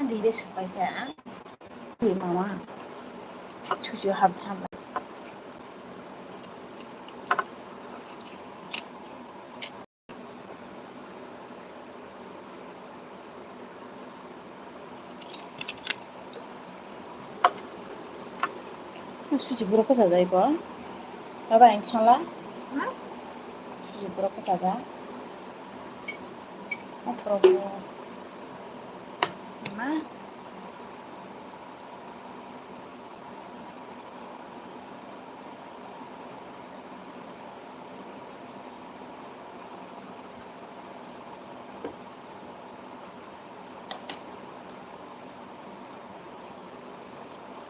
离的是白干，对妈妈出去还不谈了。수지 부럽고 사자 이거. 봐봐 잉 칼라. 응? 수지 부럽고 사자. 부럽고. 엄마.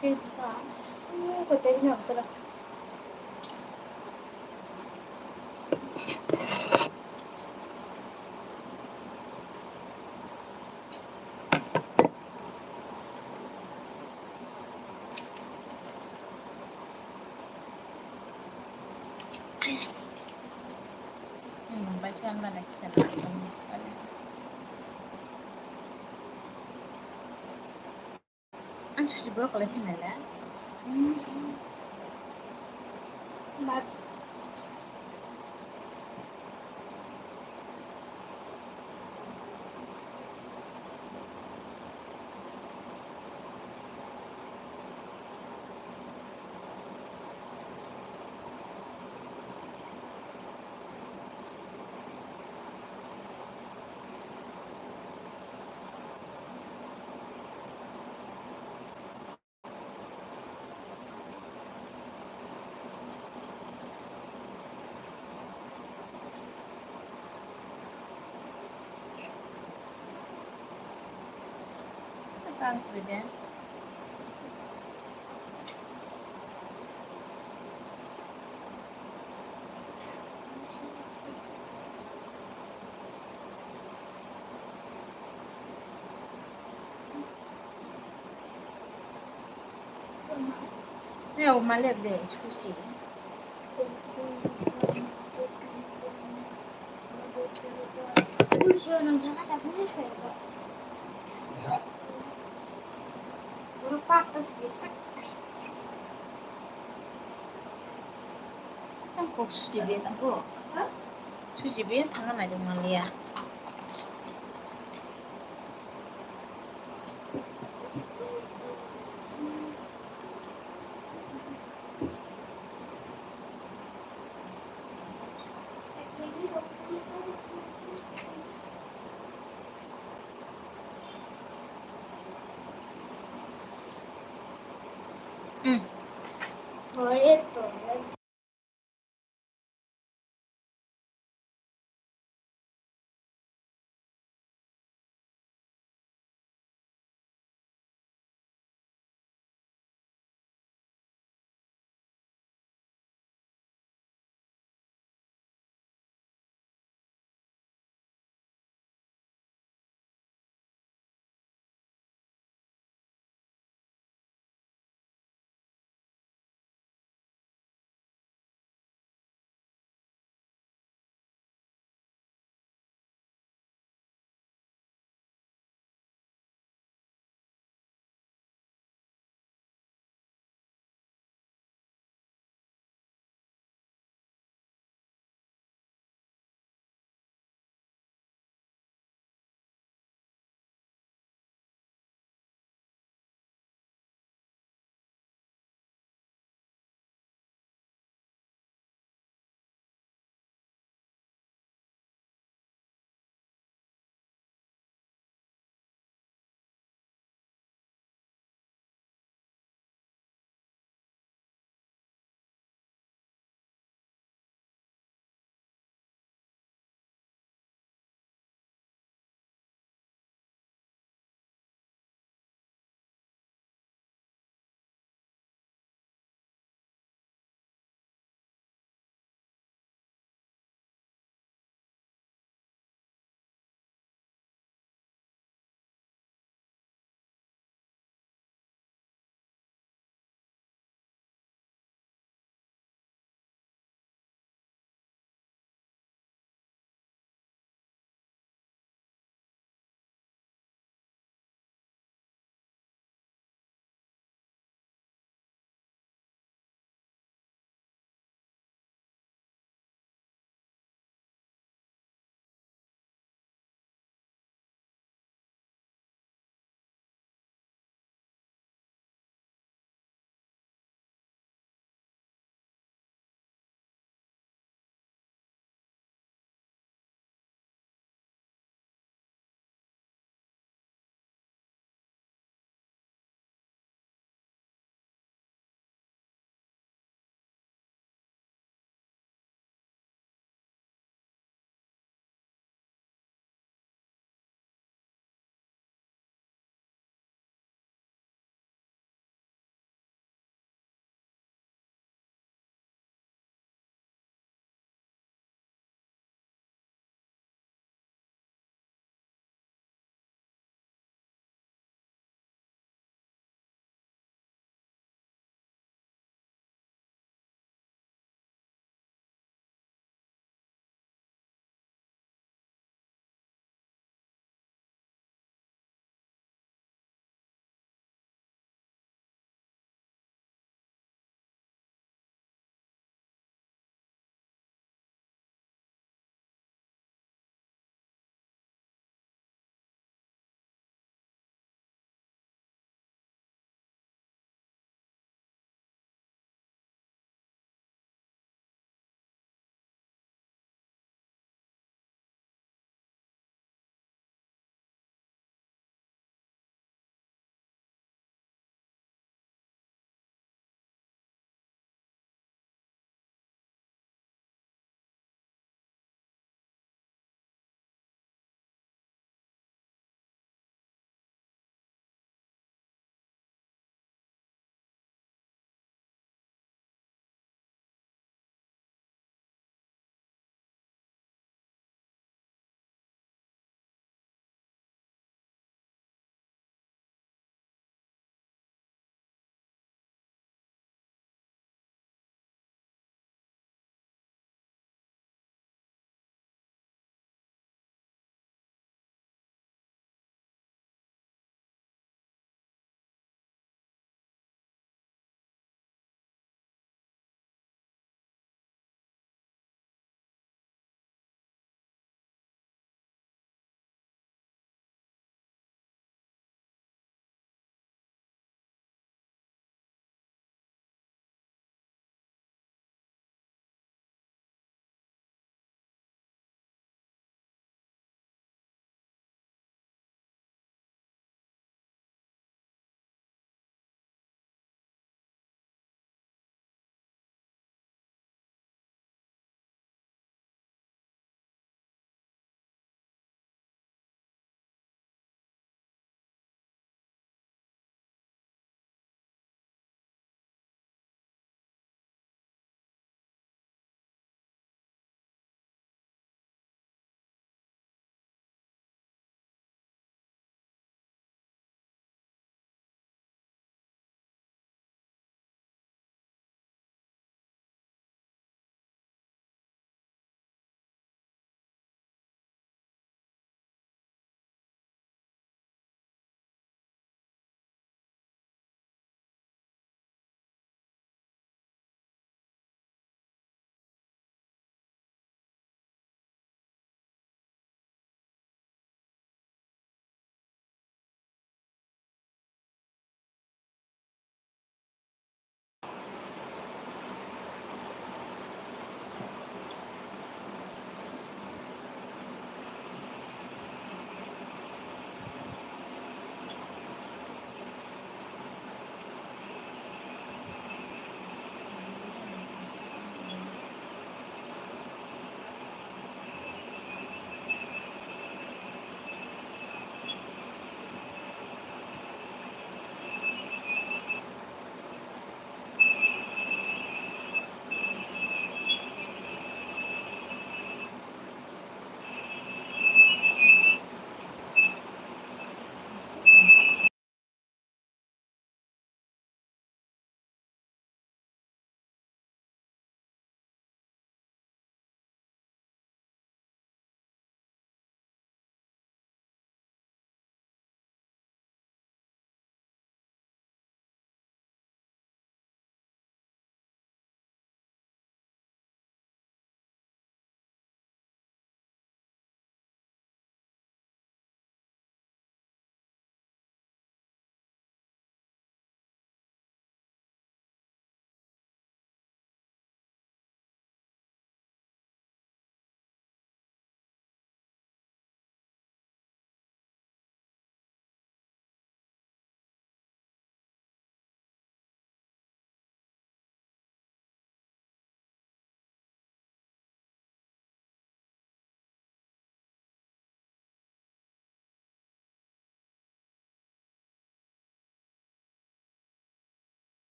그러니까 그때 그냥 없더라. 맛이 안 나네 괜찮아. 안 수지 뭐라고 했는데? 맛 안 그러게. 네, 엄마 랩네 수지. 수지는 자가다 보내셔야 돼. 우리 밥도 꼭 수집에 나고 수집에 당연히 좀 말이야. 응. 어렸어.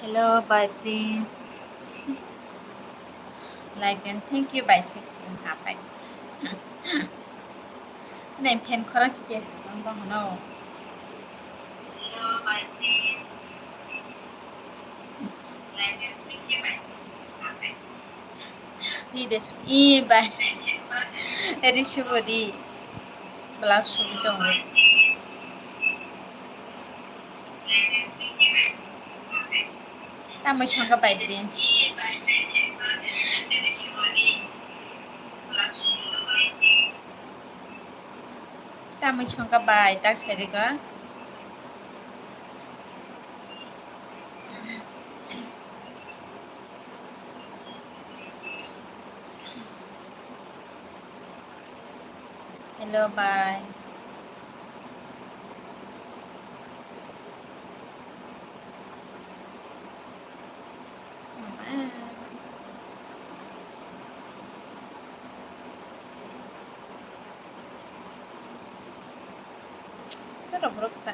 Hello, bye prince. Like and thank you, bye thank you. Bye. Name pen correct yes. Don't know. Hello, bye prince. Like and thank you, bye. Di this e bye. Eri shubodi. Blouse shubi dong. Tamoy changka bye prince. Tamoy changka bye. Tak sari ka. Hello, bye. Terus berapa?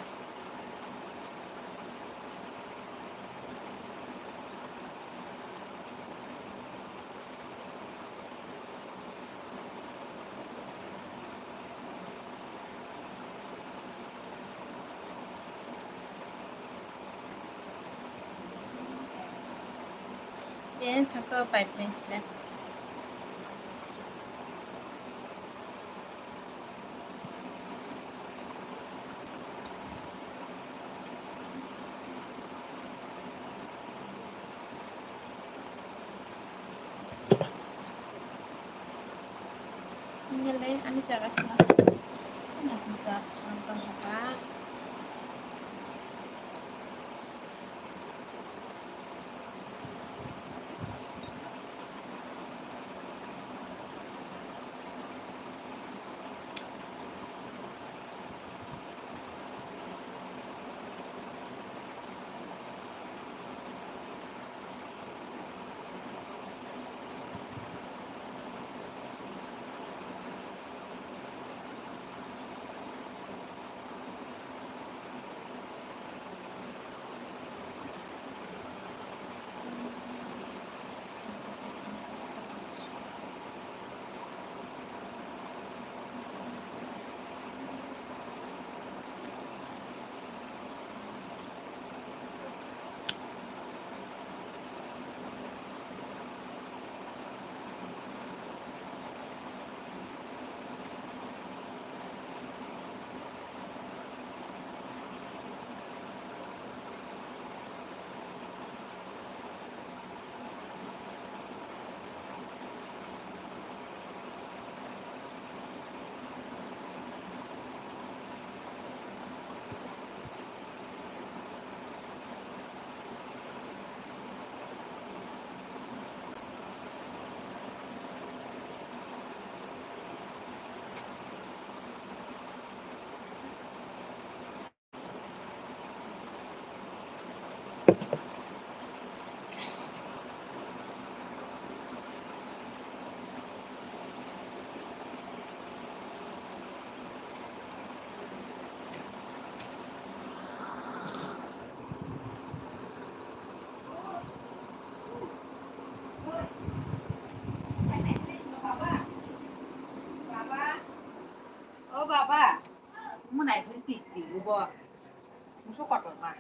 Bien, thangko bye prince le. Ini le, ani jaga sana. Langsung jawab santai apa? Oh baba, mau naik titik lu bo, musuh kotor mah.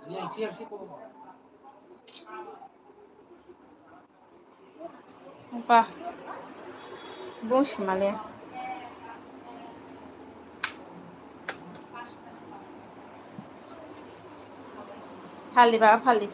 Ini siap sih kok. Apa? Bos malah. Pali baba pali.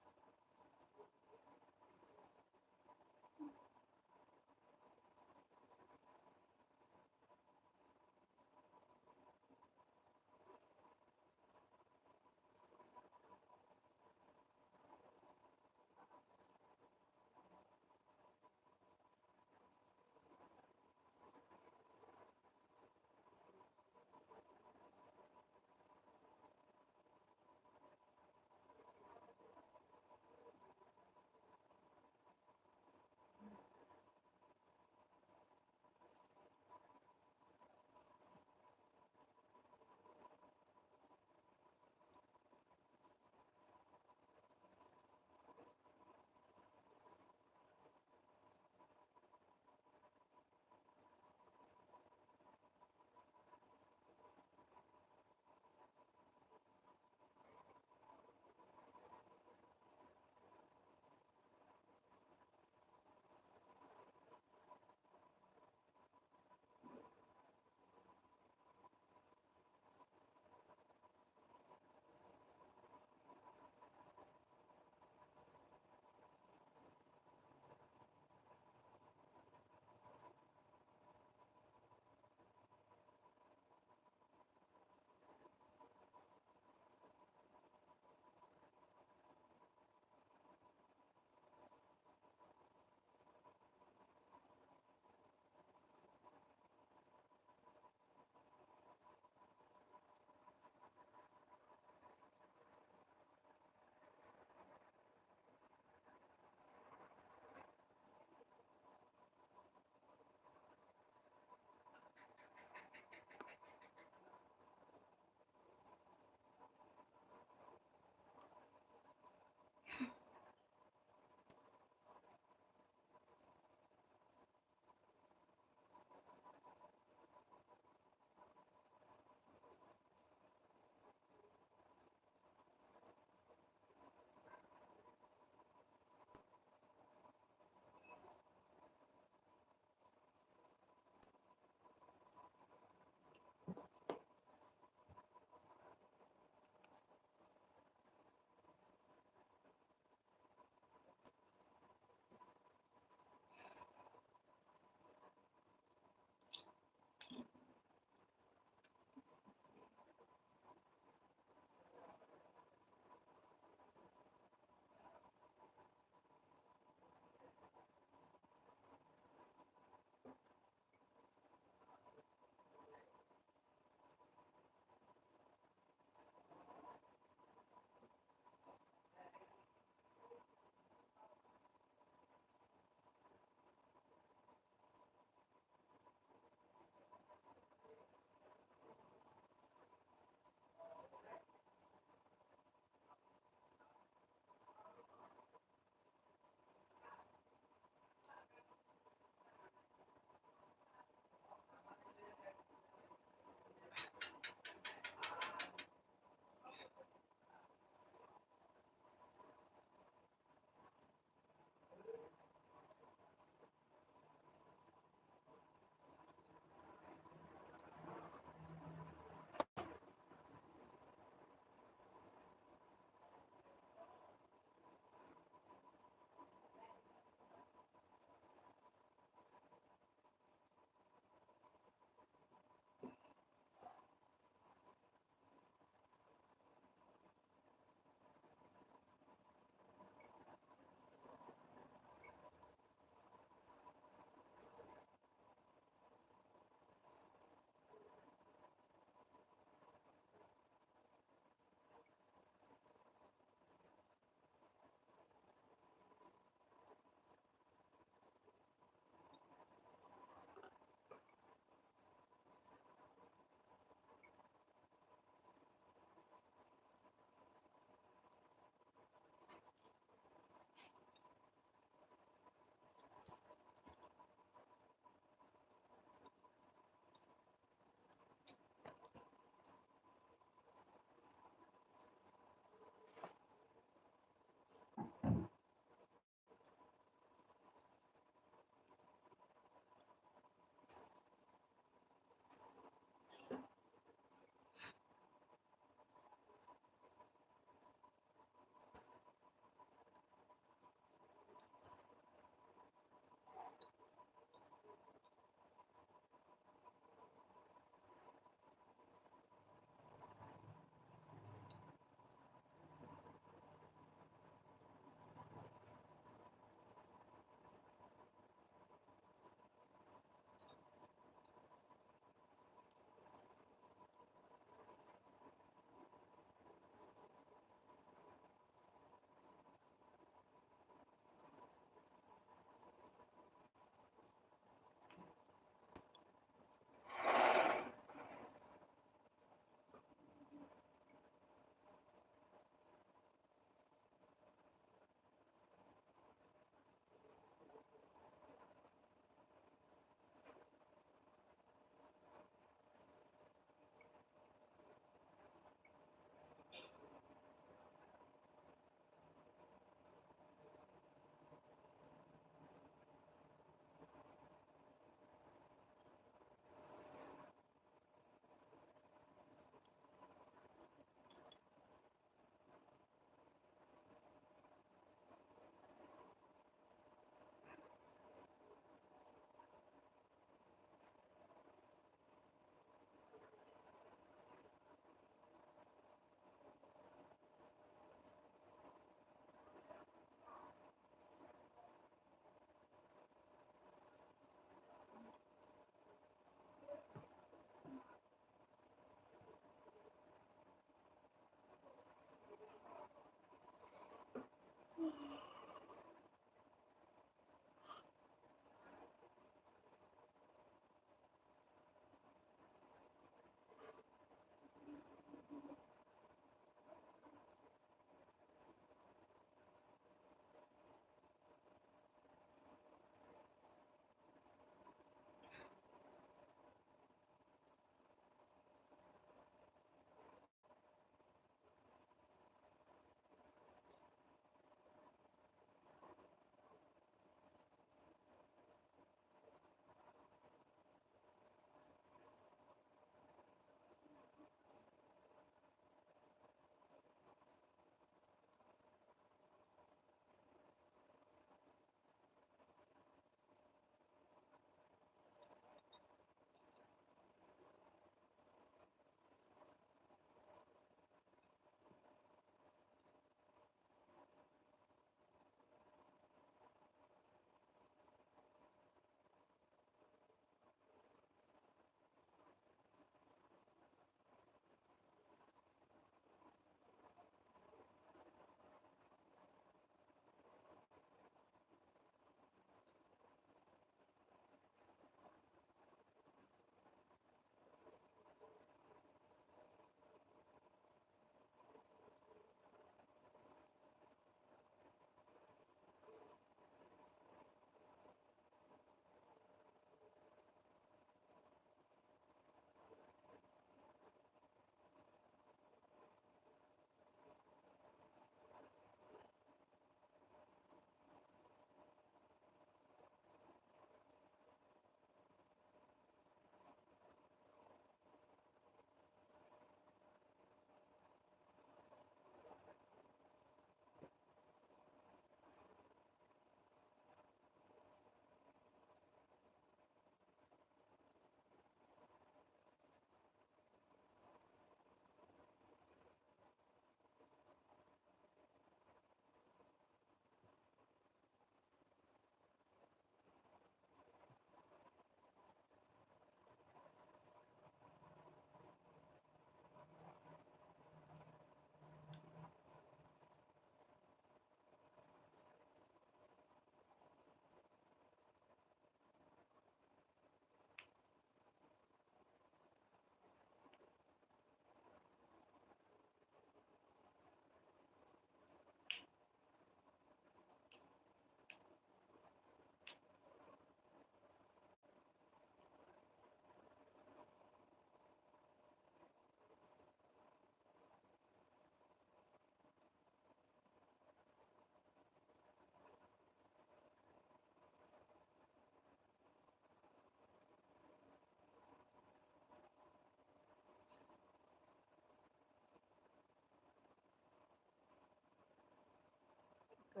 Why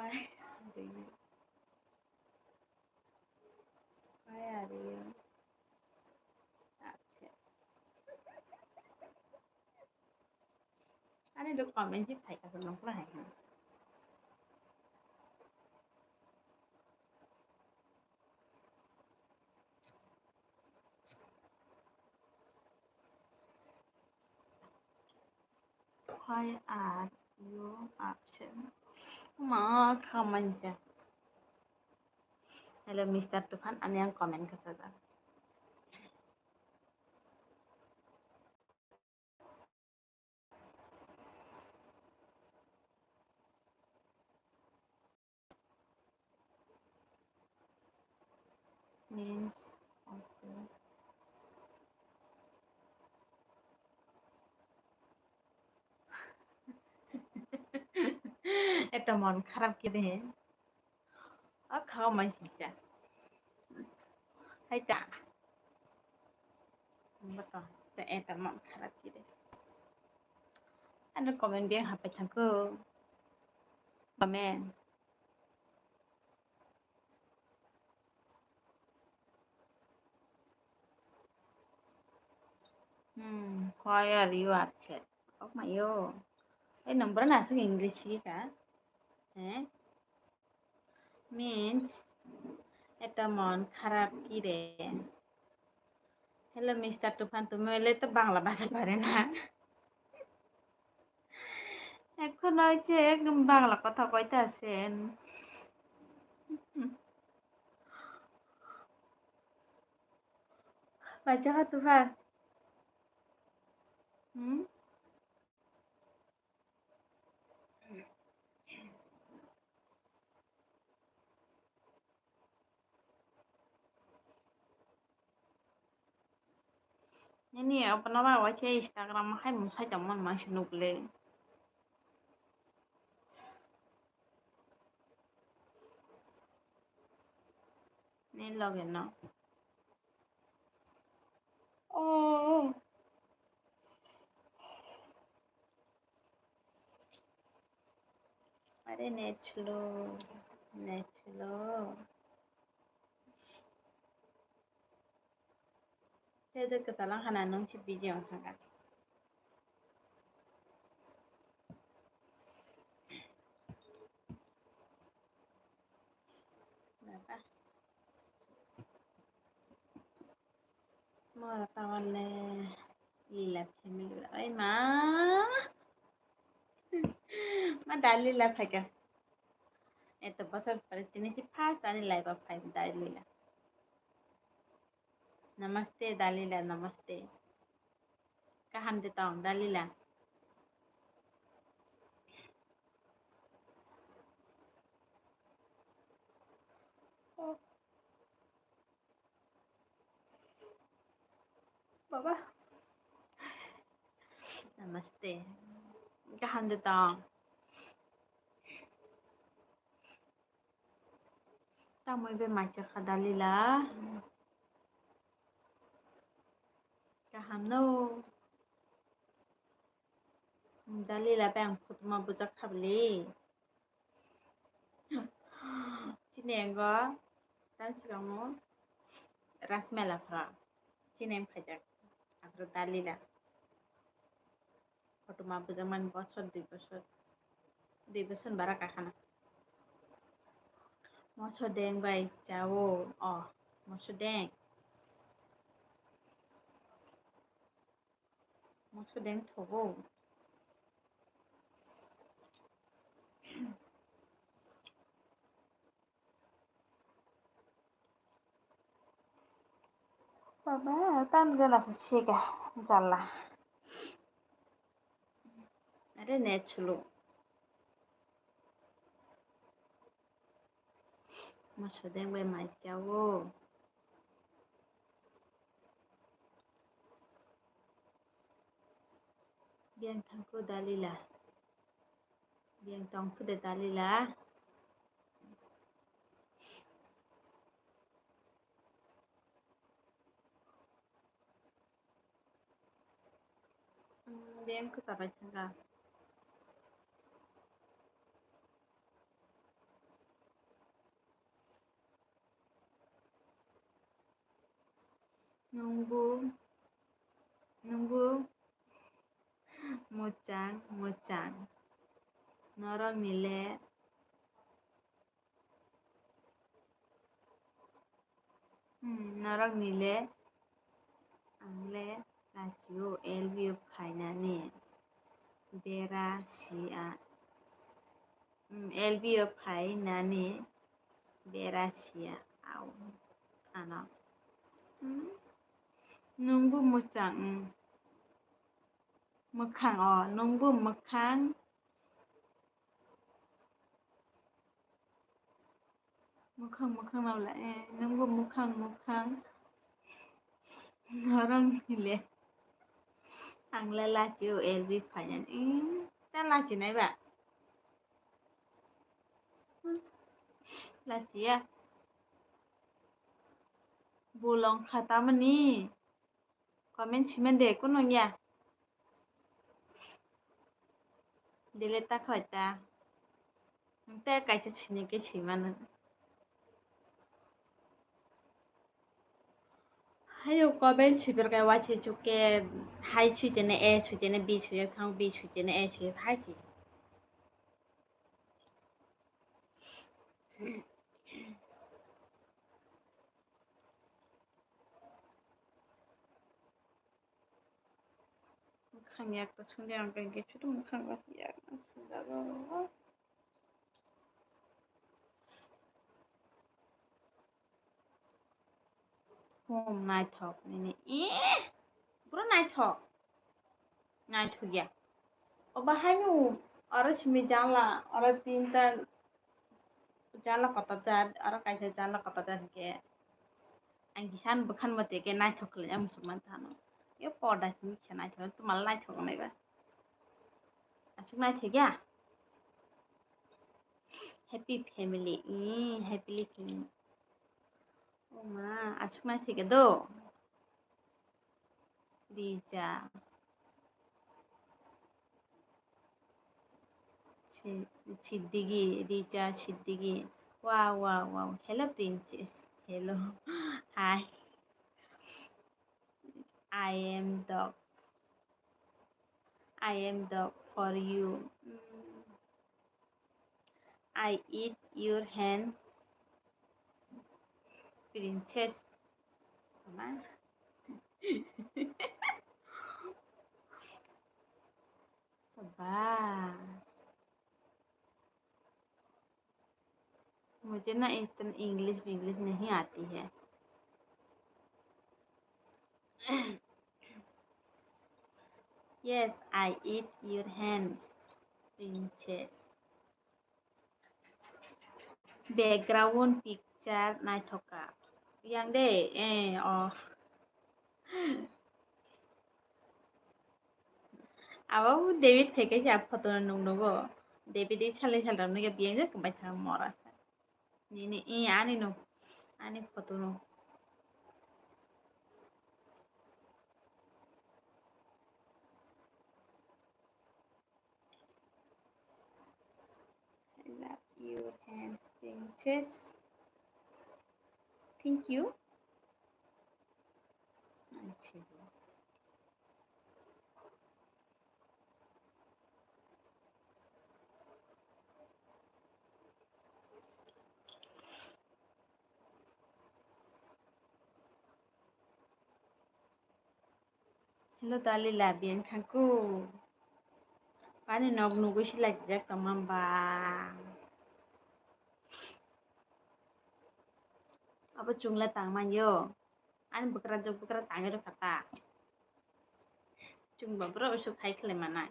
are you upset? Anh ấy được comment giúp thầy cả nó có hay hả? Why are you upset? Mà comment chưa? Hello Mr. Tufan, anh yang comment ka saja. Means okay. একটা মন খারাপ কি রে খাওয়া মাইসিটা হাইটা বাতা তে এটা মন খারাপ কি রে আন্ডার কমেন্ট দিয়ে হাপে থাকো comment why are you upset? Oh my god. Cái number na sa English ka? হ্যাঁ means এটা মন খারাপ কি রে হ্যালো মিস্টার তুফান তুমি হলে তো বাংলা ভাষা পারে না এখন হয়েছে একদম বাংলা কথা কইতে আছেন বাচ্চা তুফান Ini apa nama wajah Instagram hay musa jaman masih nuble. Ini login no. Oh. Are net slow. Net slow. Saya kesalahan nung si biji yang sangat. Berapa? Mau tahu le. Lila family. Ay ma. Ma dali la faga. Ito pasal Palestine si fast ani live of five dalila. Namaste dalila namaste. Kaham de tong dalila. Baba. Namaste. Kaham de tong. Tamoy be macha khadalila. Kaham no. Dalila bang putma bujak khabli. Sinenggo. Tan sigamu. Rasmela fra. Sinem khajak. Afro dalila. Putma bujak man bosor 2 বছর 2 বছর baraka khana. Moso deng bai chao. Oh. Moso deng. मोसुदें थोबो बाबा time जालासो सेगा जाला अरे net slow मोसुदें bay माइजावो biang tangku dalila biang tangku de dalila biang ku sabai tangga nunggu nunggu mocang mocang norong nile norong nile angle lacio elvio khainani bera sia elvio khainani bera sia au ana nunggu mocang mokhang nunggu mokhang mokhang naula nunggu mokhang norong nile angle lacio elvio khainani ta laci nai ba lacia bolong khata mani comment simen de kuno ya dile ta khata te kaisa sini ke simana hayo comment sibir kai wachi chuke hai chuitene e chuitene b chuye thang b chuitene e chuye hai chi khang yak ta sunde ang kai ke chutu khang ba yak na sunda ba hom nai thok ni bro nai thok nai thugya oba hayo aro simi jala aro tinta jala kota jat aro kaisa jala kota jat ke ang kisan bakhan mate ke nai thokle am suman thano yo poda simi khana thok tumal nai thok nai ba asuk nai thegya happy family happily family oh ma asuk nai thege do Rija Siddigi Rija Siddigi wow hello princess hello hi I am dog for you I eat your hand princess Ma वाह मुझे ना इतना English नहीं आती है yes I eat your hands princess background picture nai thoka yang de oh abaw David থেকে যা photo নংনগো David ছালে ছালরাম নগে বিয়ে যে কবাই থা মরা ni ani no ani foto no I love your hands princess thank you আচ্ছা Hello Dalila bien thanku. Pani nog nugu silak jak tamamba. Apa chungla tangman yo. Ani bukra jok bukra tangero kata. Chung babra usuk khai khale mana.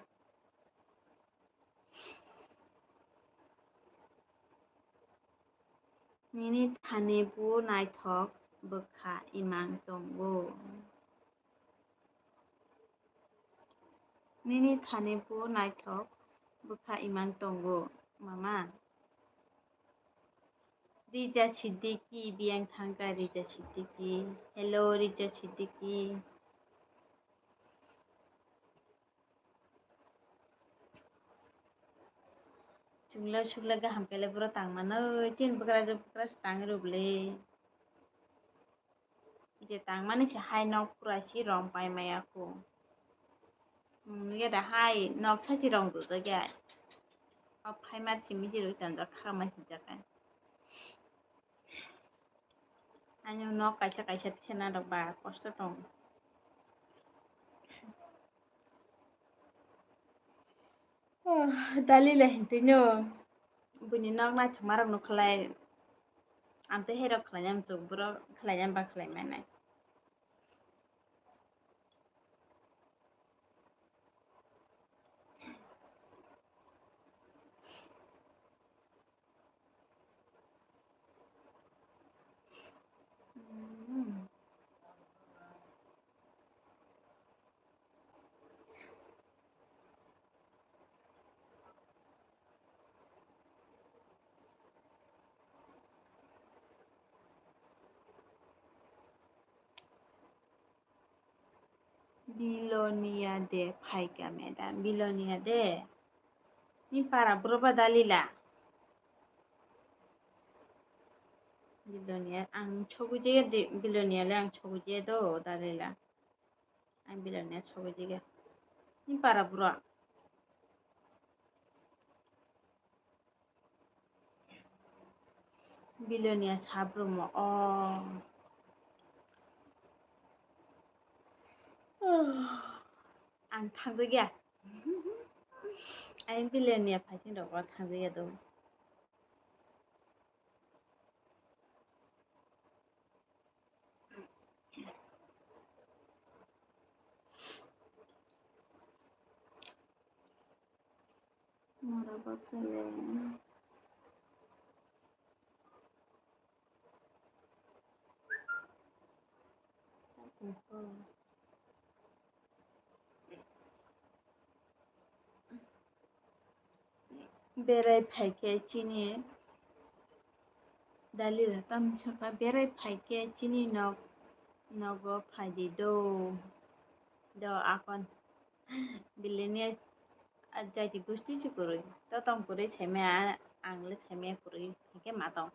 Nini thane bu naithok bukha imang tongbo. Nini thane bu naithok bukha imang tongbo. Mama. Rija Siddiqui biang thangka Rija Siddiqui. Hello Rija Siddiqui. Chungla chungla gaham kele pura tangmano chin bukra jok bukra tangruble. Je tangmani si hai nok pura si rong pai maya ko. Nuya da hai nok sa si rong du to gya. Op hai mar si mi jiru tanda khama si jakan. Anyo nok kaisa kaisa tsena dok ba kosto tong. Dalila hintinyo. Buni nok na thumarang no khalai. Amte hero khalayam chok buro khalayam ba khalai manai. Bilonia de phaika madam. Bilonia de. Ni para broba dalila. Bilonia ang choguje de Bilonia le ang choguje do dalila. Ang Bilonia choguje ga. Ni para bro. Bilonia sabro mo. Oh. Ang thangje ga. Ang Bilonia phaisin do ko thangje ga do. Mora bakale. Berai phaike chini dalila tam chaka berai phaike chini nog nogo phadi do akon Bilonia jaiti gusti chukurui to tong puri cheme angle cheme puri ke matong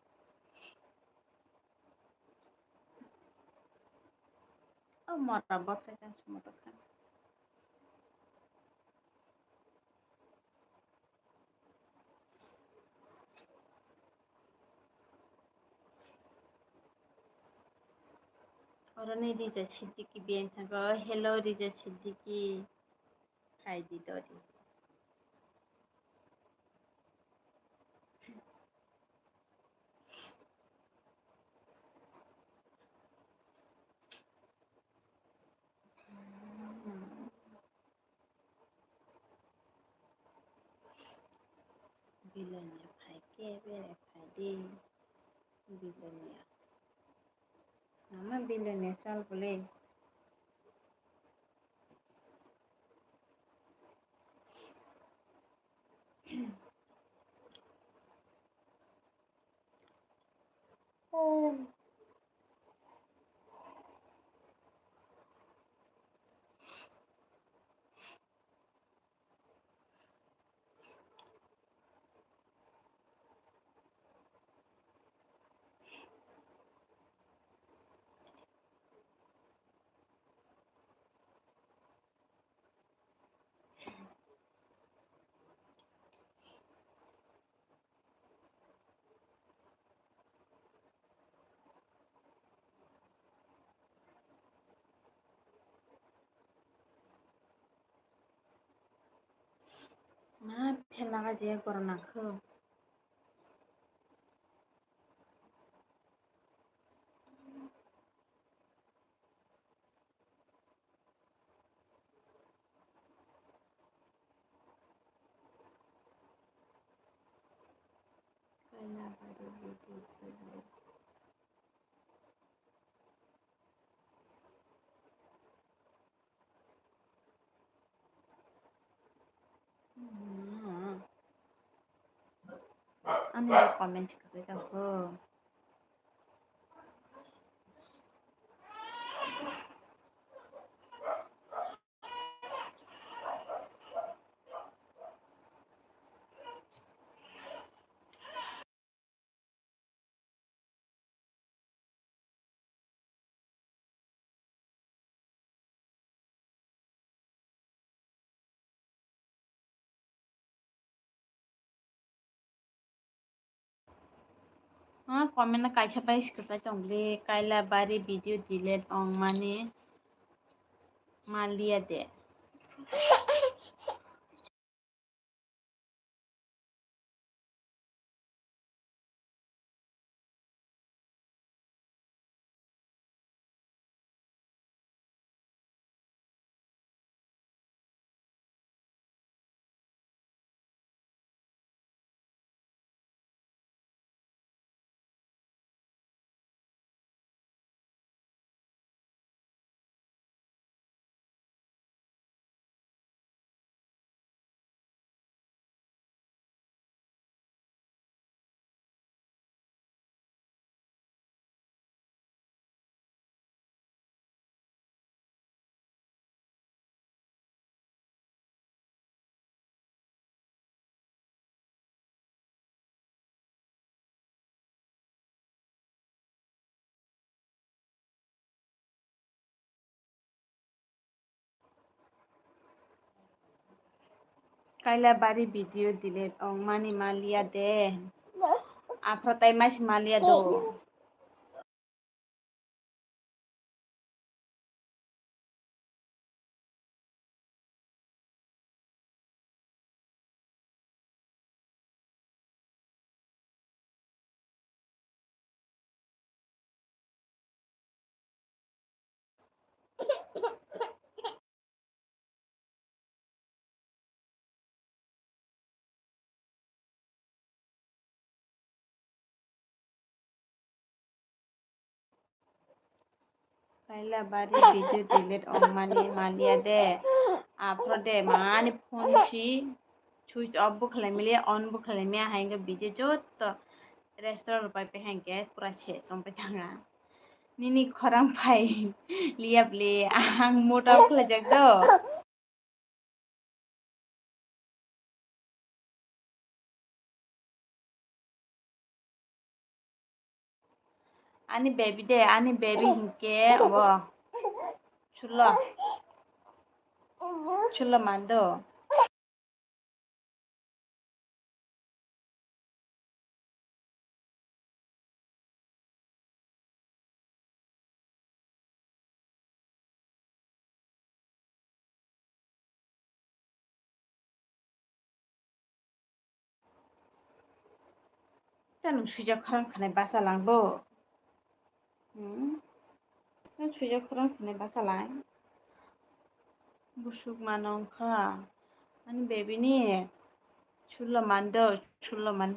o mora bakse kan sumoto kan orone Rija Siddiqui bien thango hello Rija Siddiqui phaidi dori Bilonia phaike berai phaidi Bilonia nama Bilonia sal boleh raga je korona kho kaila bari video ani comment kare ta ho comment na kaisa pai skata chongle kaila bari video delete ong mani malia de kaila bari video delete ong mani malia de afrotai mas malia do kaila bari video delete ong mani malia de afro de mani phone chi switch off bu khalamile on bu khalamia hainga video jot restaurant rupai pe hangke pura se sompai thanga nini khorang pai liable ang mota khlajak do ani baby de ani baby hingke abo chulo chulo mando tanung suja khorang khanai basa langbo suja khorang khanai basa lang busuk manong kha ani baby ni chulo mando chulo man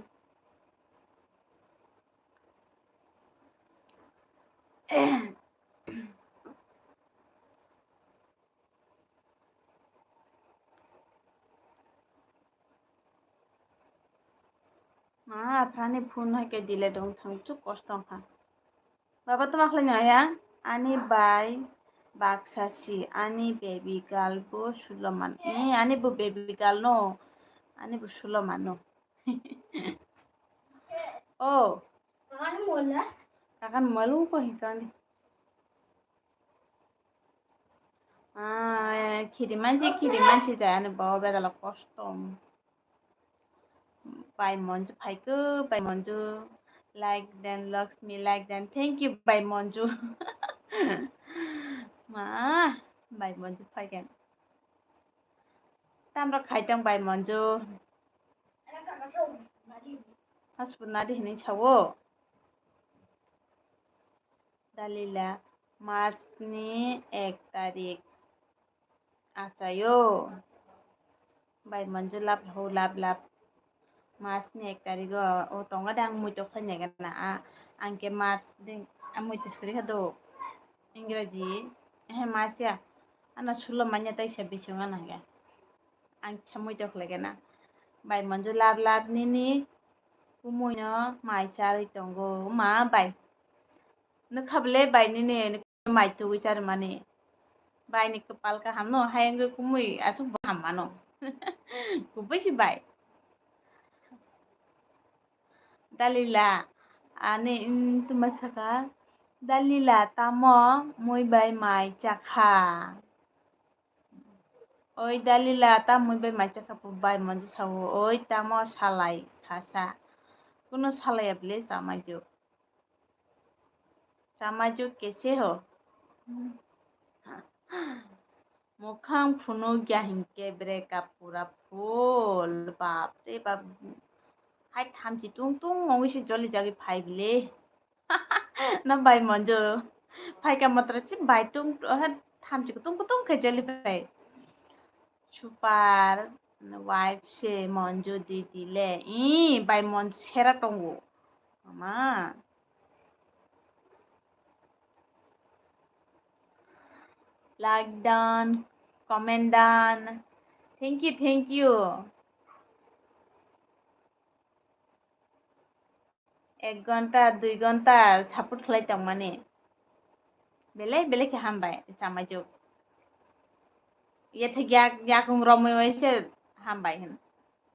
ma phani phone hai ke dile dong thang chu kostong kha baba to makhlai na ya ani bai baksasi ani baby girl bo suloman ani bo baby girl no ani bo suloman no oh kakan malu ko hitani kirimanchi jaya ani bawa bedala kostom by Monju Paiku, by Monju, like then Lakshmi, like then thank you by Monju. Ma, by Monju Paikan. Tamro khaitang by Monju. Hasbun nadi hini sawo. Dalila Mars ni 1 tarik. Achayo. Bai manju lap ho lap. Mars ni 1 tarik o tonga dang muito khanya gana angke Mars ding amuito suri hado. Ingraji Mars ya. Ana sulo manya tai sa bisonga naga. Ang samuito khlagana. Bai manju lap nini kumuy no mai chari tongo ma bai. Nakable bai nini mai tu wichar mani. Bai ni kepal ka hamno hayang kumuy asuk hamano. Kupai si bai. Dalila ane tumasaka dalila tamo muy bai mai chakha. Oi dalila ta muy bai mai chakha pu bai manju sawo oi tamo salai khasa. Kuno salai able Samaju कैसे हो मुखां फुनो गया हिंके breakup पूरा full बाप रे बाप हाय थामची tung tung ngisi joli jagi फाइबले ना by मंजो phi का मतलब ची बाई tung थामची tung के जली फाइ सुपार वाइफ से मंजो दीदी ले बाई मंजो सेरा टंगो मामा like done, comment done. Thank you. 1 ঘন্টা 2 ঘন্টা সাপোর্ট খাইতাম মানে বেলে কে হামবাই চামাইজো ইয়ে থেকে ইয়াকুম রময় হয়েছে হামবাই হেন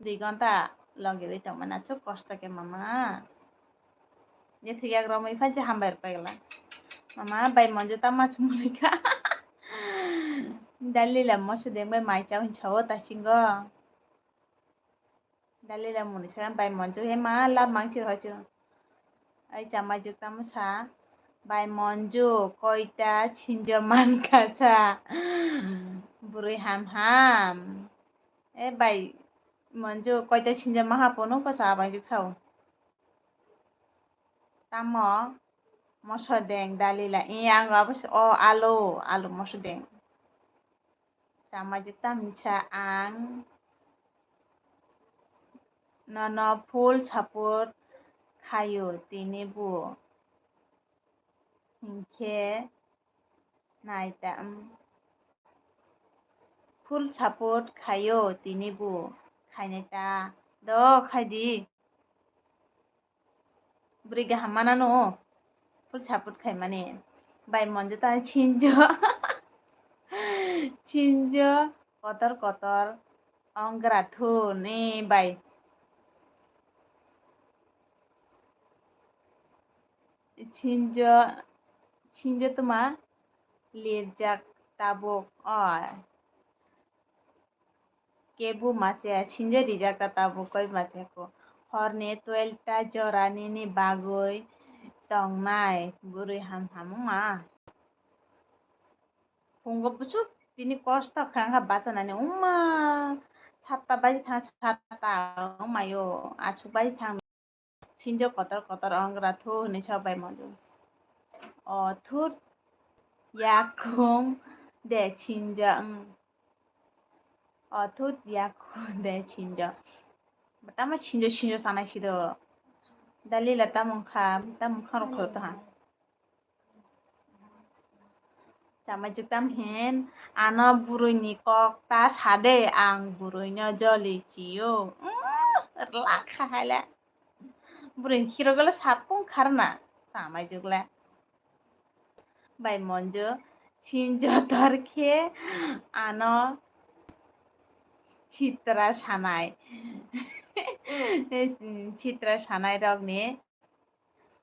2 ঘন্টা লগে দিতাম মানে আছো কষ্টকে মামা ইয়ে থেকে এক রময় ফাইছে হামবাই পাইলা মামা বাই মঞ্জু তামাচ মুলিকা dalila mosu dengbai mai chau hinchawo tasingo dalila muni sa bai monju he ma la mangsi hoju ai chamai juk tamusa bai monju koita chinjo man kacha burui ham e bai monju koita chinjo maha pono ko sa bai juk sau tamo moso deng dalila ang abus o alu moso deng chamai juk tamcha ang nono full support খায়ো তিনি বু হিংখে নাইতাম full support খায়ো তিনি বু খাইনাইতা দ খাইদি বুড়ি গাহামানা no full support খাই মানে by Manju তা ছিনজ কতর অংগ্রাথু নে বাই ছিনজ তোমা লিরজাক tabuk kebu masih sinja di Jakarta bukoi masih ko horne 12 ta jorani ni bagoi tong nai burui ham ma pungo pusuk tini kosta khanga basanane umma 7টা baji thang 7টা umayo achu baji thang sinjo kotor angra thu ni sabai maju thur yakum de sinja thut yakum de sinja Pertama sinjo sana sido dalila tamungkha rokho to ha Sama jutam hen ana burui ni kok ta sade ang burui nya joli ciyo lakha hala burui khiro gala sapung kharna sama jugla bai monjo sinjo tarkhe ano chitra sanai rok ni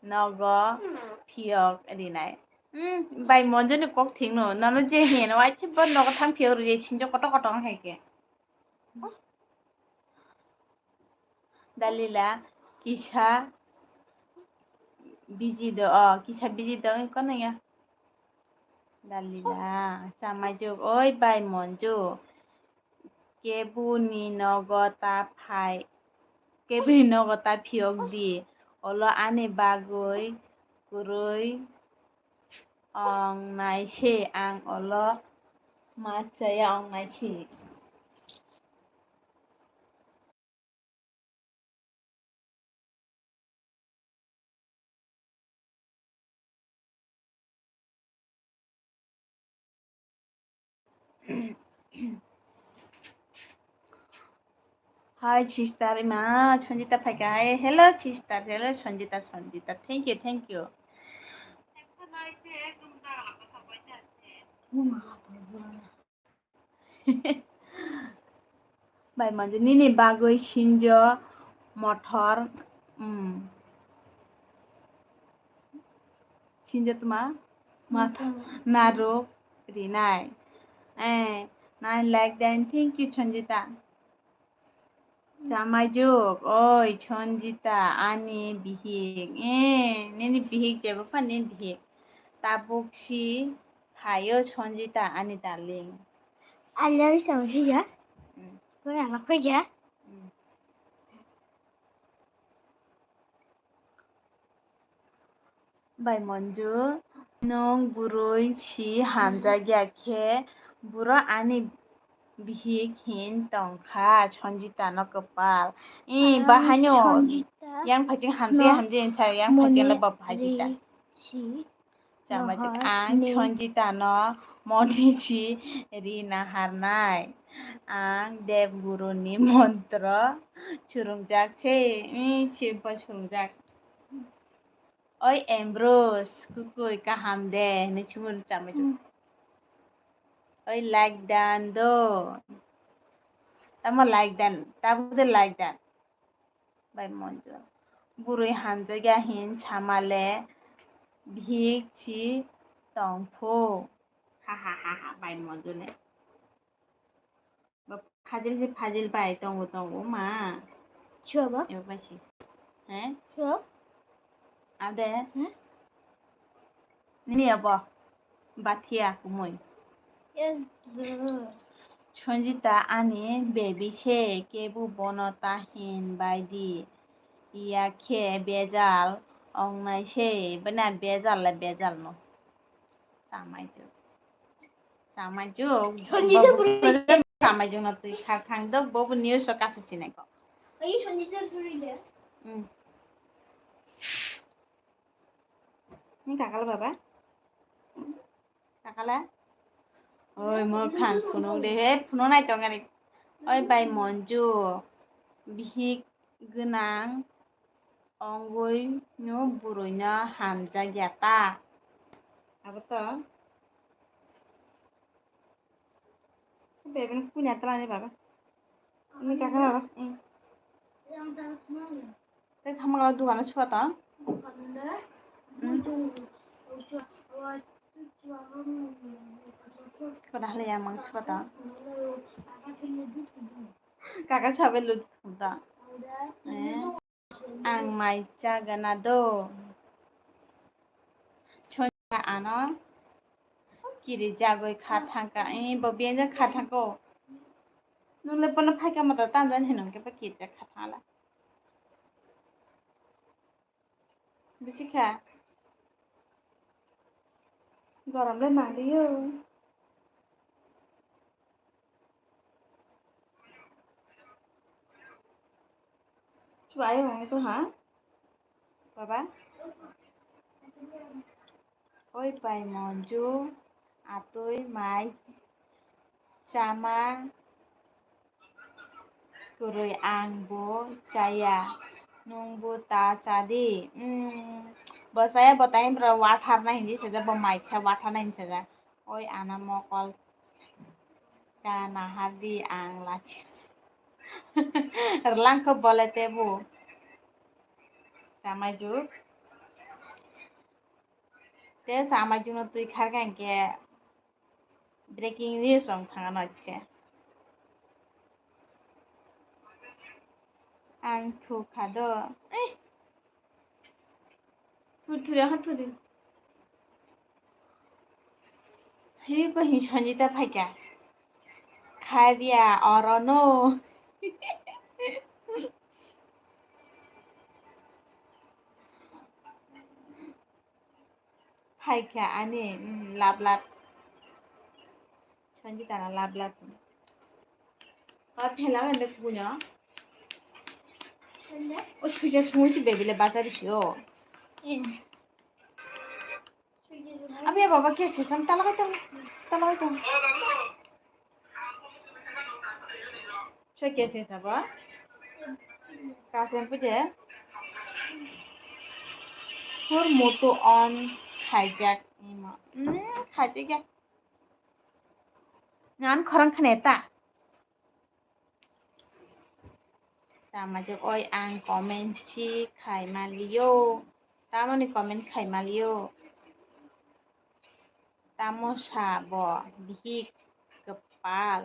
nogo phiok rinai bai monjo ni kok thingno nano je hen wai chibo nogo thang phiok ri sinjo koto haike dalila kisa biji do kono ya dalila chamajuk oi bai monjo kebu ni nogo ta phai kebrino kota phiok di olo ani bagoi kurui ong nai she ang olo machaya ong nai she Hi, sister. Ma, Sanjita Phaka. Hi, hello, sister. Hello, Sanjita. Sanjita. Thank you, thank you. Bài mà nini bagoi shinjo motor shinjo tuma mata naro rinai nine like then thank you Sanjita. Jamajok oi Sanjita ani bihik nini bihik jebo pa nini bihik tabuksi hayo Sanjita ani darling. I love Sanjita. Where am I? Bài Monju nong buroi si hamjagya khe buro ani bihik hin tongkha Sanjita no kapal bahanyo yang phajing hamjing cha yang phajing la bab hajita jamajik ang Sanjita no moni si rina harnai ang dev guru ni mantra churungjak che chimpa churungjak Oi Ambrose kukui kaham de ni chumur chamaju Oi like dan do tamo like dan tabu de like dan by monjo burui hamjaga hin chamale bhik chi tongpho ha by monjo ne fazil by tongo ma Sure, ba? eu bashi Sure. Ade nini abo bathia kumoi Yes, the. Sanjita ani baby she kebu bonota hin baidi iya khe bezal ong nai she bana bezal la bezal no samaijuk samaijuk na tui khang do bobu news so kasa sinai ko Are you Sanjita free there? ni kakala baba kakala oi mo khang kuno de he puno nai to ngani oi bai monju bihik genang ongoi no buruina hamjagyata apa to beben punya telani baba ini kakak baba tadi sama kalau dua anak suka tak kau dah lihat mang suka tak kakak sampai lut tak ang mai ganado chonja ano kiri jagoi khathangka bobian ja khathangko nule pano phaika mata tanjan hinong ke pa kiri khathangla bichika গরমে না দিও Suaya itu ha? Baba? Oi pai monju atui mai sama kurui angbo caya nungbu ta cadi saya बताएं ber wathar na hindi saja bemai sa wathar na hindi saja oi ana mokol ka nahadi ang lachi erlang ke boleh tebu sama juk te sama juk no tui khar kan ke breaking news ong thanga nocche ang thu khado Thuri ha thuri hi ko hi Sanjita Phaka Kharia orono Paika ani lab lab. Chonji tana lab lab. Phela ande punya. O suja sumuji bebile batari sio. Abi ya baba ke sesam talagai tam. So ke sesam ba? Kasen puje. Her moto on hijack ima. Hijack ya. Ngan khorang khneta. Tamajuk oi ang comment chi khai malio. Tamani comment khai malio. Tamosa bo bihik kepal.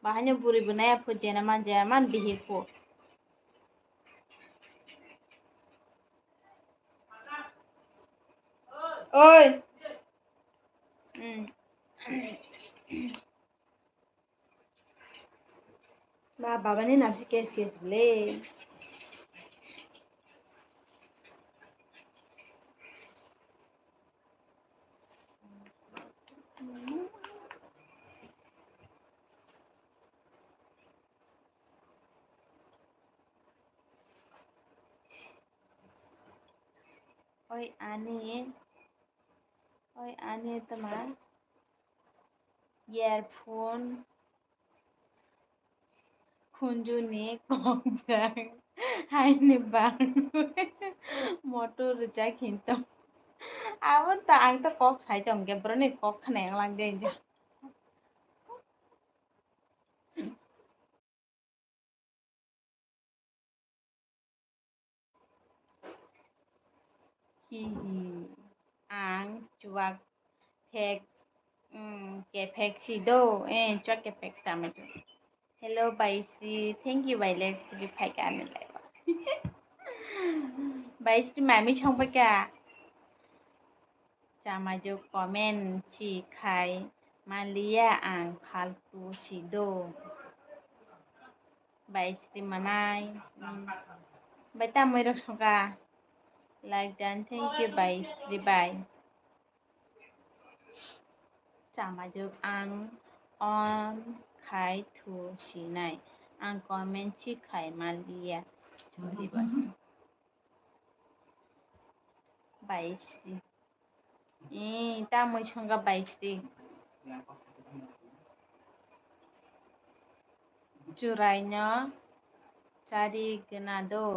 Bahannya buri benaya pu jenaman bihik pu. Oi. Ba baba ni nafsi kes le. Oi ane teman earphone kunjuni kongjang hai ni bang motor rejak hintam abon ta ang ta kok sai jong ge brone kok khneng lang de ja hi ang chuak phek ke phek si do chuak ke phek sa ma hello baisi thank you bailex gi phai ka ne lai ba baisi mami chong pa ka Chamajo comment chi khai Malia ang faltu sido baisi manai baita moi rok soka like dan thank you baisi bye Chamajo ang on khai thu sinai ang comment chi khai Malia chori ba baisi ta moi songa baisi Churainya cari genado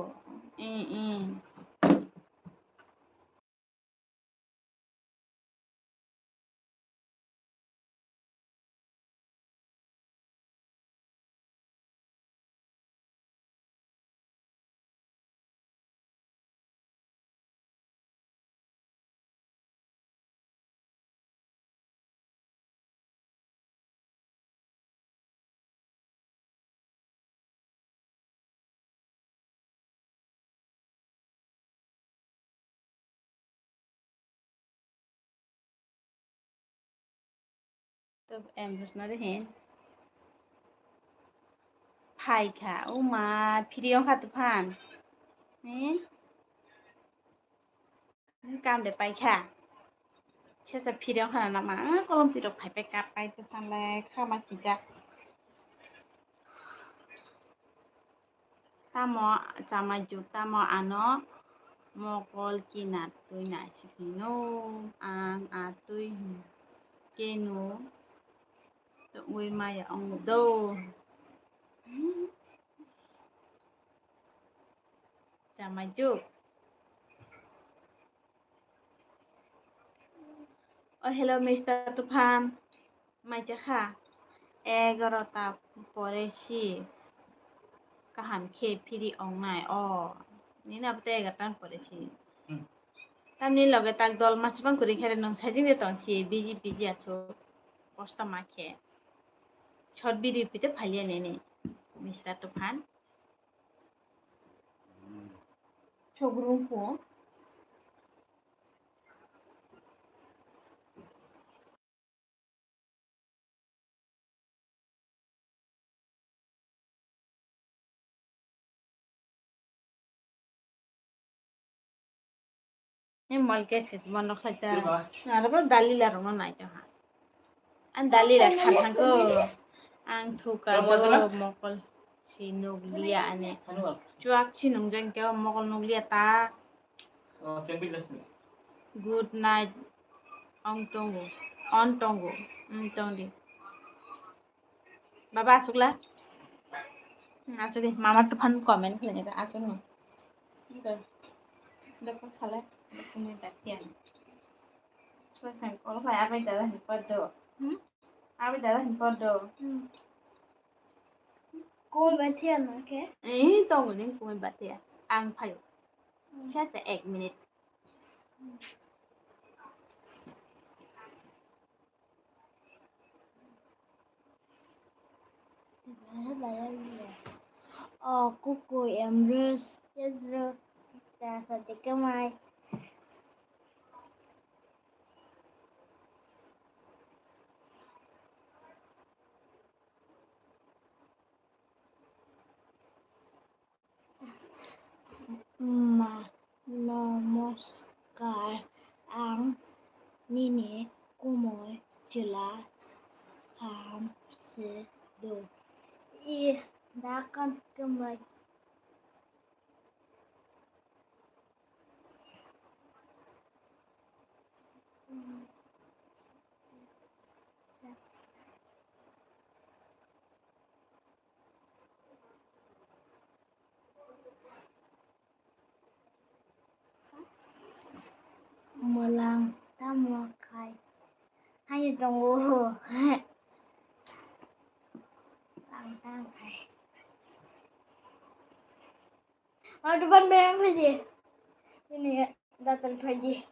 Tụi em just nói hin Phai kha ma video kha tu phan cam để pai kha sẽจะ video kha na ma ko lom ti dok phai pe kap pai tu phan le kha ma si ja ta mo cha ma ju ta mo ano mo kol ki na tu na si no ang a tu ke no tu ui ma ya ong do cha ma ju oh hello Mr. Tufan mai cha kha 11টা পরেছি কাহান খে ফিরি অংনাই নিনা বতে 11টান পরেছি তামনি লগে তাক দল মাসবাং করি খেলে নং সাইজিং দে তংছি বিজি আছো কষ্ট মাখে ছট বিরি পিতে ফালিয়া নেনে মিস্টার তুফান ছগরুং ফো mal kese mana khata ada pun dalil lah rumah naik ha an dalil lah khatang ko ang thuka do mokol sinuglia ane cuak sinung jeng ke mokol nuglia ta good night on tongo tongdi baba asukla asuk mama tu fan comment kene ka asuk no দেখো সালে তুমি বাতিয়ান Suasana kalau saya apa dalah di podo. Apa dalah di podo. Cô bé Thiên nói thế. Tao muốn đến cùng bạn tiệt. Ăn phải. Sẽ sẽ 1 minute. Cô cô em rớt. Chết rớt. Ta sao thì cái mai. Mà namaskar ang nini kumoy sila kham se do I dakan kemay melang tamakai hanya tunggu tang kai depan bayang saja ini datang pagi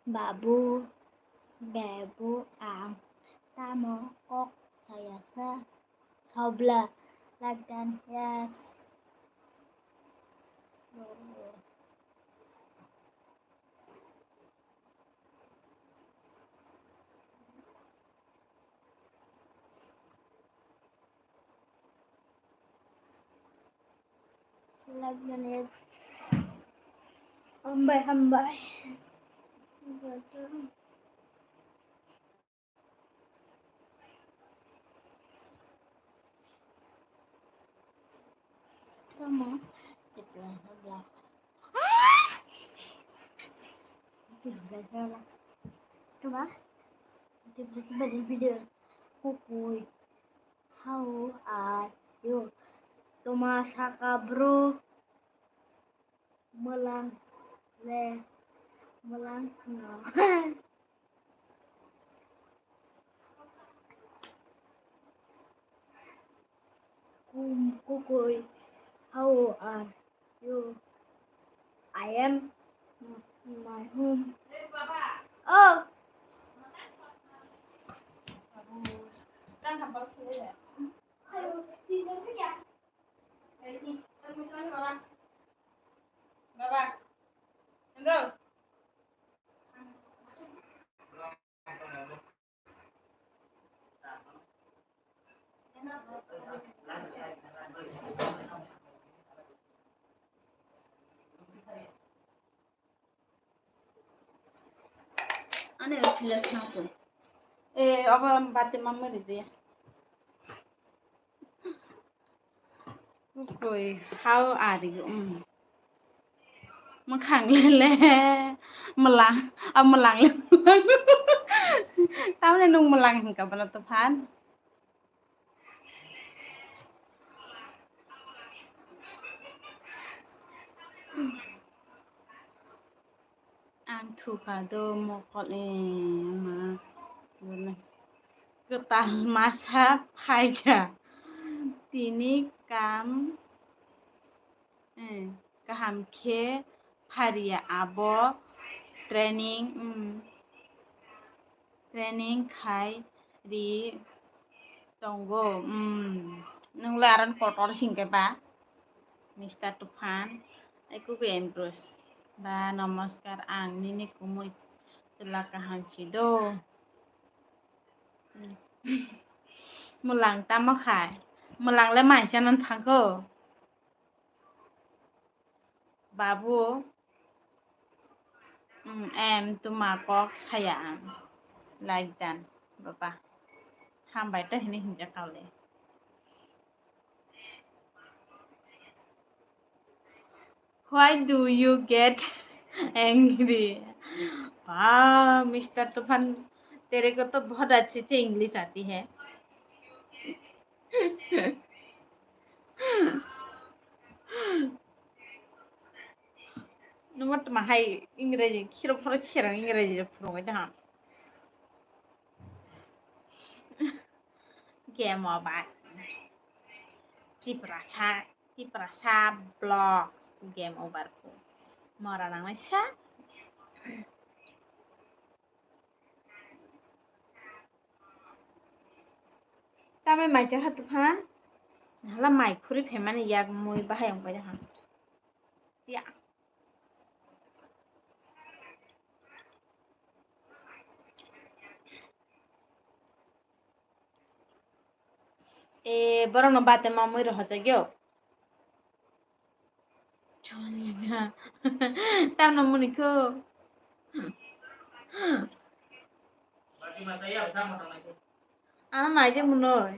babu bebu ang tamo kok saya sebelah lagan yes lagan yes hambai betul tamo di sebelah coba di sebelah video kukuy how are you Tumasaka bro melang no kukuy how are you I am my home oh Kan hambar ya. ayo tidur ya Ini kan baba. Baba. Terus. Ane udah kenapa? Apa batin mama dia? Rồi, how are you? Mà khẳng lên lẹ mà lăng lên tao nên nung mà lăng cả bà tập phán ăn thu cả đồ một con mà cái masa paya tini kam kaham khe faria abo training khai ri tongo nung laran kotor singke ba Mr. Tufan aku be embrus ba namaskar ang nini kumoy Celakahan Cido. Mulang tama khai. Mulang le mai chanan thangko. Babu. Em tuma kok sayang. Like that. Baba. Ham bai ta hini hinja kaule. Why do you get angry? वाह mister तूफान तेरे को तो बहुत अच्छे से English आती है नमत माहाय इंग्रेजी खिरो फरो खिरो इंग्रेजी फुरबाय दहा गेम माबा Tiprasa blocks to game over ko mara nang siya tama mai cha hat phan hala mai khuri phemani yak moi bahayong pa jahan ya borong no bate ma moi ro hata gyo chonja tam no muni ko ana mai je munoi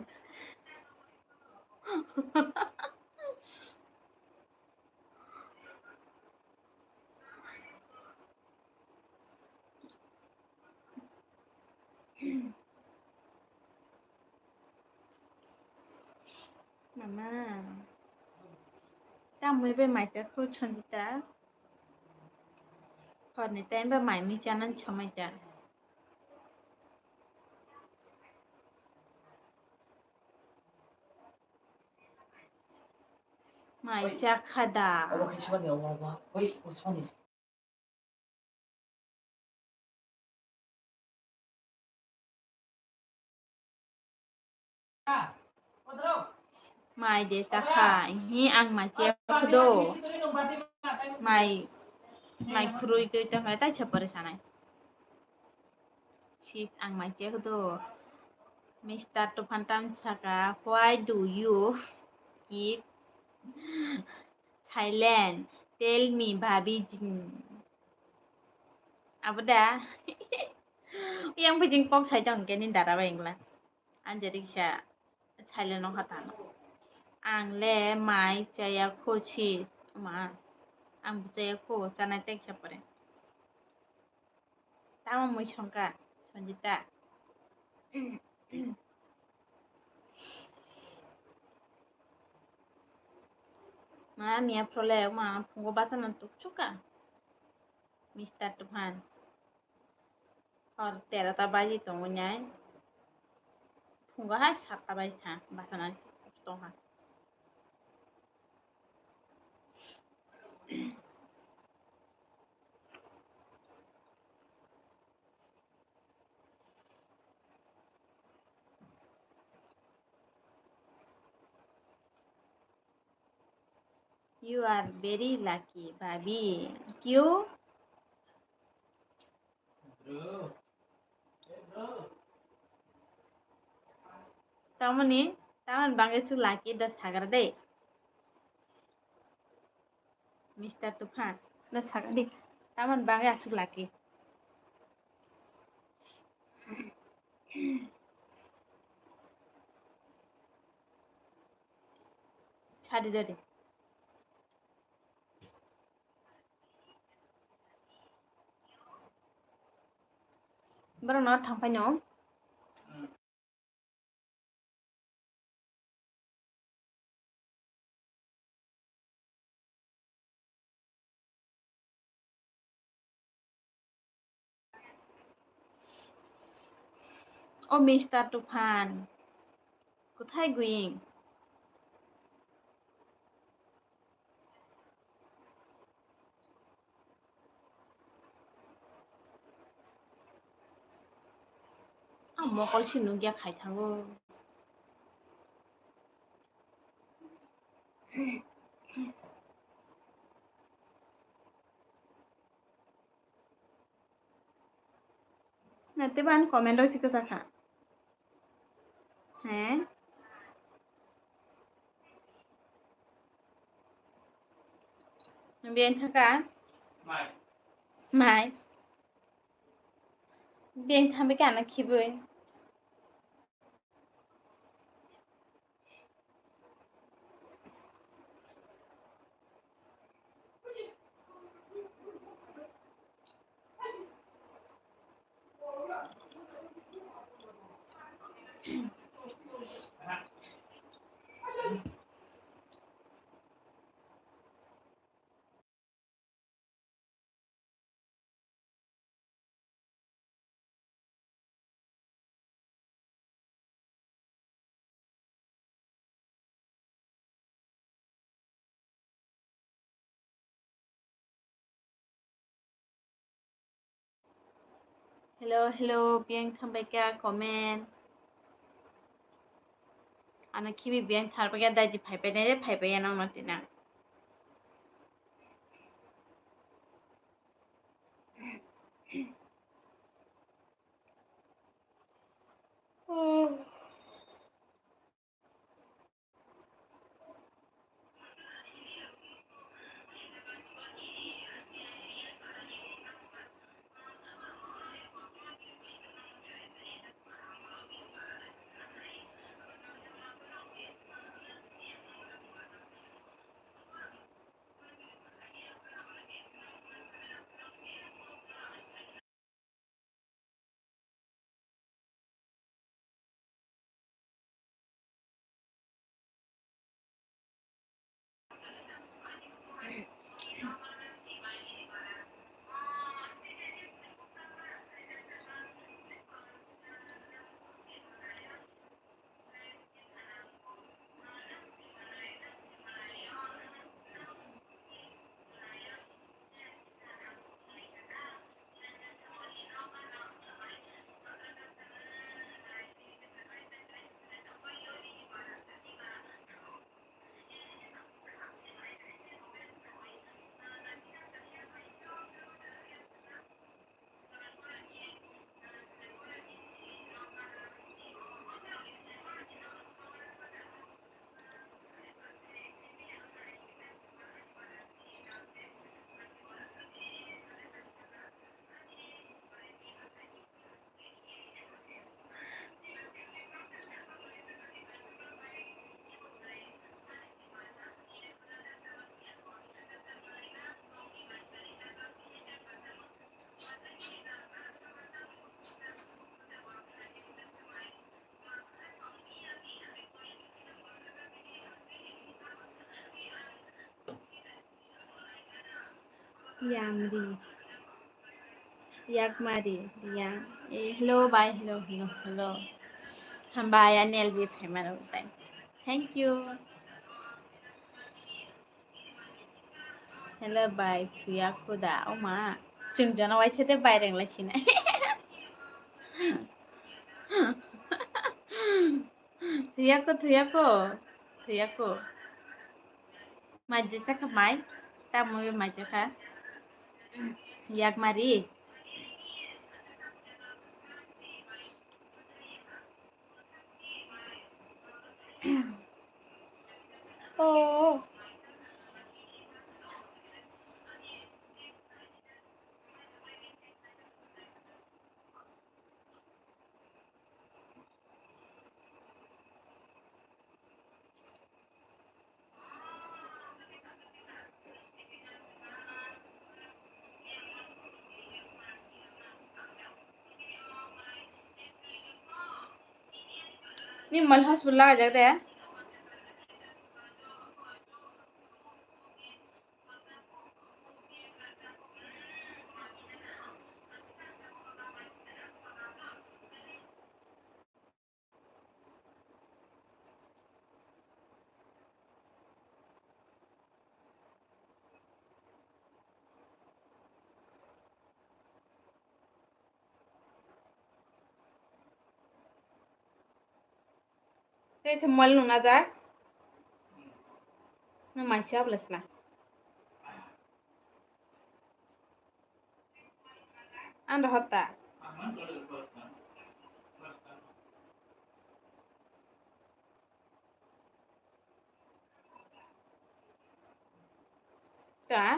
mama tam moi be mai cha ko chonjita kon ni tem be mai mi chanan chomai cha mai cha khada mai de cha kha hi ang ma che khudo mai khurui tôi ta phải ta chập pare sanai she's ang ma che khudo Mr. Tufantam Chaka, why do you keep silent? Tell me, Bhabhi Jin. Abada. Yang pejing kok saya jangan kenin darah bengla. Anjari saya silent no hatan. Ang le mai caya coaches ma. Ang caya ko sana tek siapare. Tama muy chongka, chonjita. Ma mia prole ma pungo batan nantuk chuka. Mr. Tufan. और 13টা বাজি তো nyai pungo ha 7টা বাজি থা বাতানা তো ha You are very lucky, Bhabhi. क्यों? Taman bangge su lucky da sagar de. Mr. Tufan, da sagar de. Taman bangge asu lucky. Chadi dode. Baro no thangpai no. Oh, Mr. Tufan. কোথায় going? মকল সিনু গিয়া খাই থাকো Nanti ban komen do sih kesaka. Heh. Biar thaka. Mai. Biar thambe kana khiboi. Hello, biang thambe kya comment. Ana khibi biang tharpa kya daji phaipai ne re phaipai ya nang mati na. Yamri. Yakmari. Yang. Hello, bye. Hello. Bye, Anil be famous. Thank you. Hello, bye. Tuya kuda. Oh ma. Chung jana wai chete bye reng la china. Tuya ko. Maja chaka mai. Ta mo maja ka. Yakmari. Oh. Ni mal hospital la jagde hai. Te mal nuna ja. Na mai siap lesla. Anda hotta. কার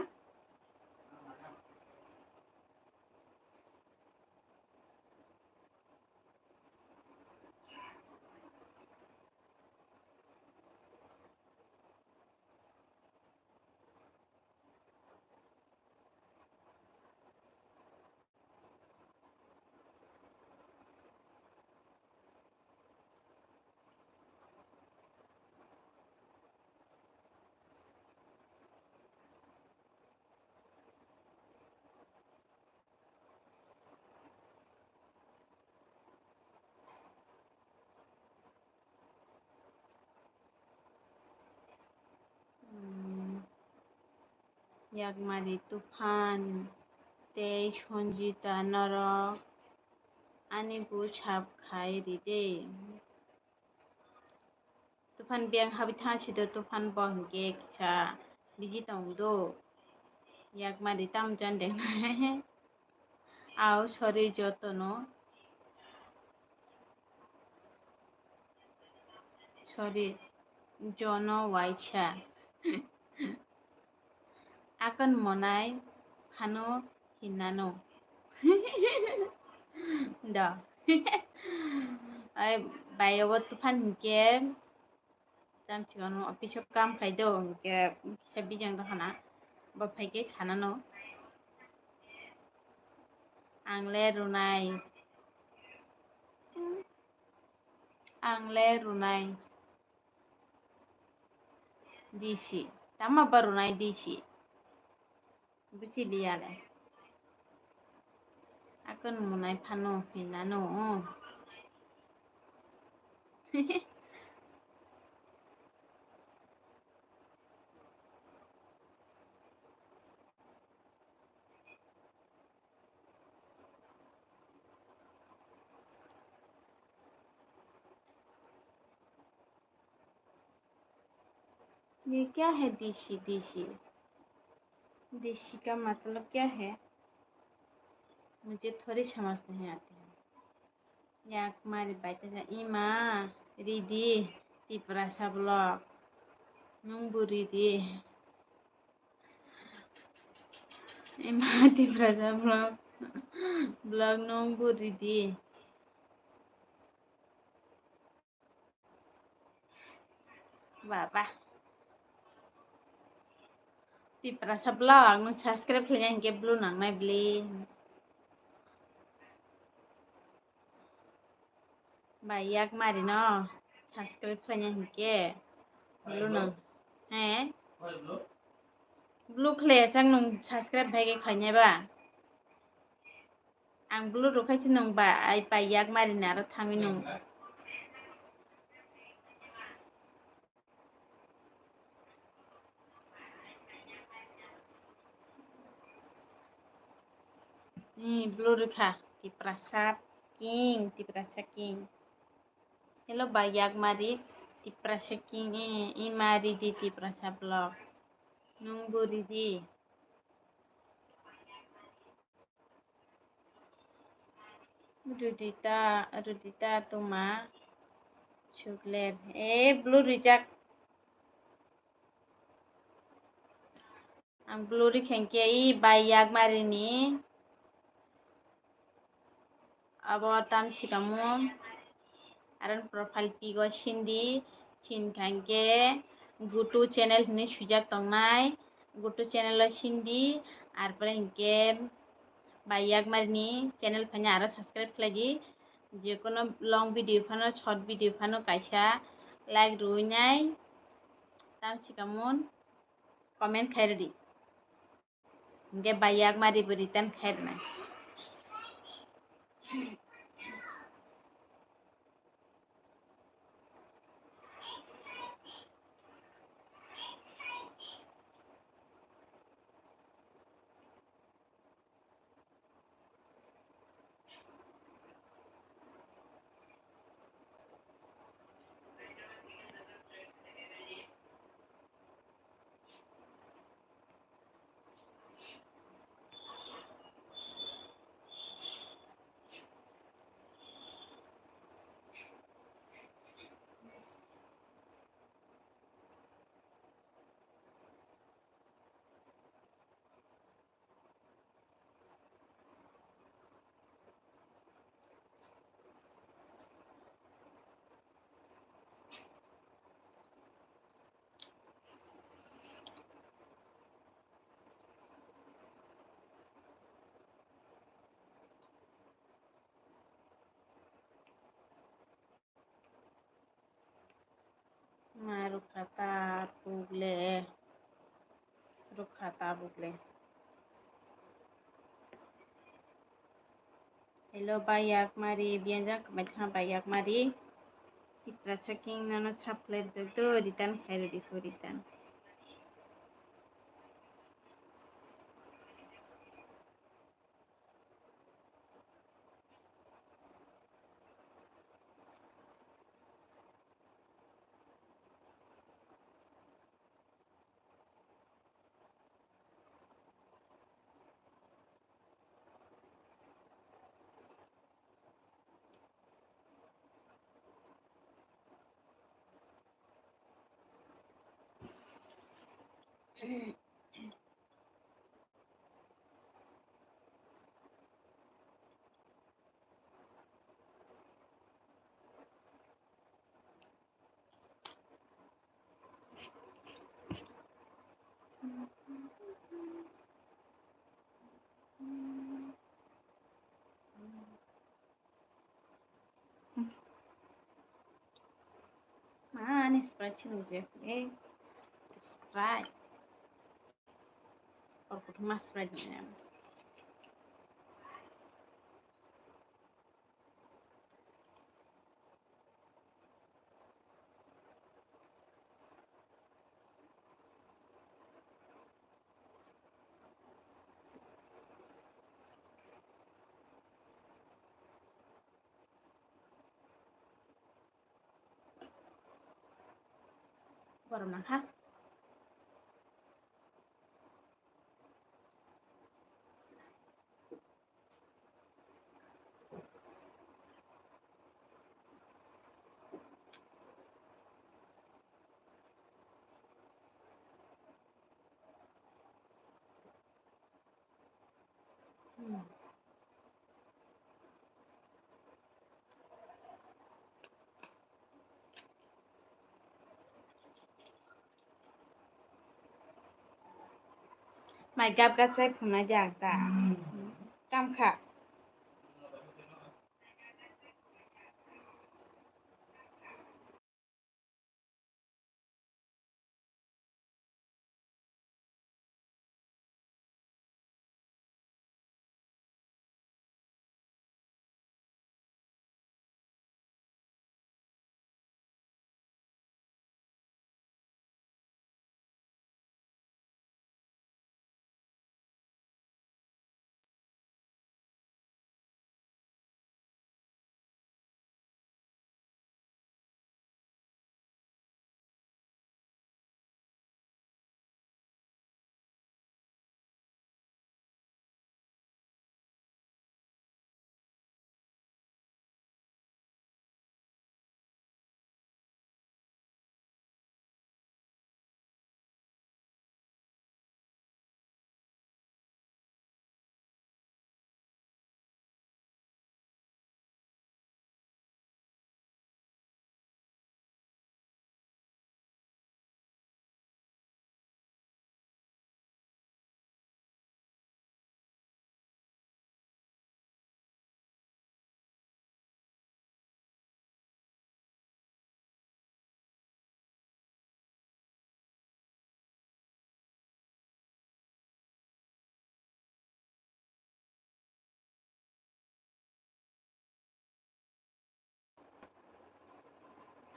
ইয়াকমারি তুফান তেই সঞ্জিতা নরক আনিবু সাপ খাই রিদে তুফান বিয়াং হাবি থাচিdo তুফান বংগে কিসা busy tongdo ইয়াকমারি তামজান দেংনাই আও শরীর যতন শরীর জন ওয়াইছা akan monai phano hinano da ai bayo tufan ke jam chigano office kam khaido ke sabi jang da khana ba phaike sanano angle runai disi tama barunai disi buchili ale akan monai phano hinano ये क्या है देशी देशी देशी का मतलब क्या है मुझे थोड़ी समझ नहीं आती है याक मारी बाइटा जा इमा रिदी तिप्रासा ब्लॉग नंगबु रिदी इमा तिप्रासा ब्लॉग नंगबु रिदी बाबा तिप्रासा ब्लॉग नु सब्सक्राइब खालामनाय के ब्लू नांनाय ब्ले Bayak mari no subscribe खालामनाय के ब्लू नां हैं ब्लू खले sang nung subscribe भागे खालामनाय बा आं ब्लू रखायसि नंग बा आइ बाyak mari ना आरो थाङि नंग blue Rekha Tiprasa king hello bayak mari tiprasa king imari di tiprasa blog nungburi di rudita tuma sugler blue reject ang blue rekhengke bayak mari ni abo tam sikamu aran profile pigo sindi sinkangke gutu channel hini sujak tongnai gutu channel sindi arpore hingke bayak marini channel phanya aro subscribe khlagi je kono long video phano short video phano kaisa like ruinai tam sikamun comment khairodi hingke bayak mari bo return khairnai Rukhata Bugle. Rukhata Bugle. Hello, Bayak Mari. Bianjak Metha Bayak Mari. Itra checking nano chaplet to return healthy for return. Man, it's stretching Jeffrey. It's right. Or put my spread in them. গরম না খা Mày gặp các trái phụ nữ già ta cam khả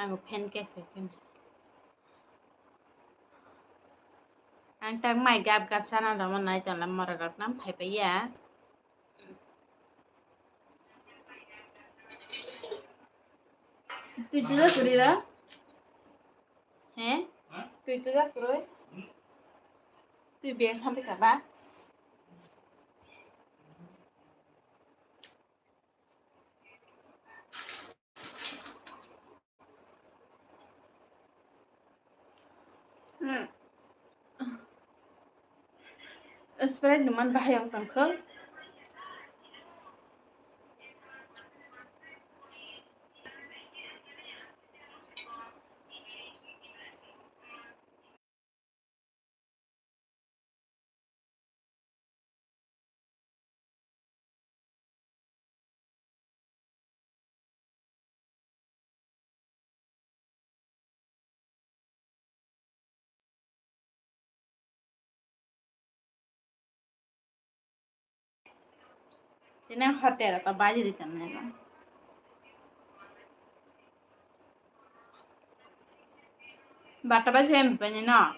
Ang pen kesesin Ang tang mày gặp gặp sana đó mà này chẳng làm mà gặp lắm phải bây giờ তুই তো যা করি রা হ্যাঁ তুই তো যা করই তুই বিয়ে খাবে খাবা Spread naman bahayang tangkal Tiene hotel atau baju di sana kan. Bata baju yang banyak no.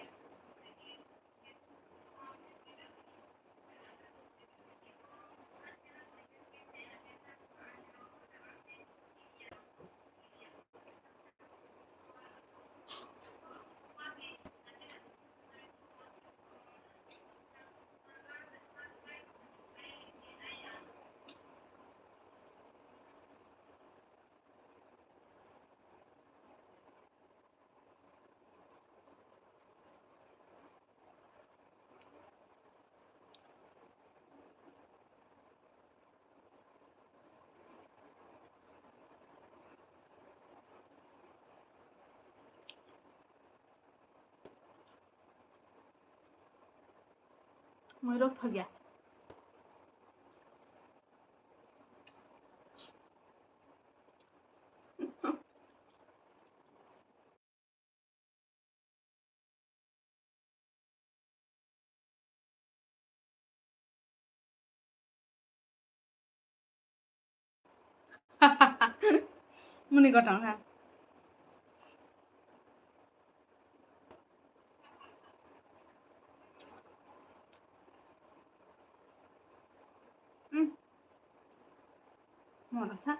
Mới đốt thật vậy. Muni gotong ha. Mau rasa?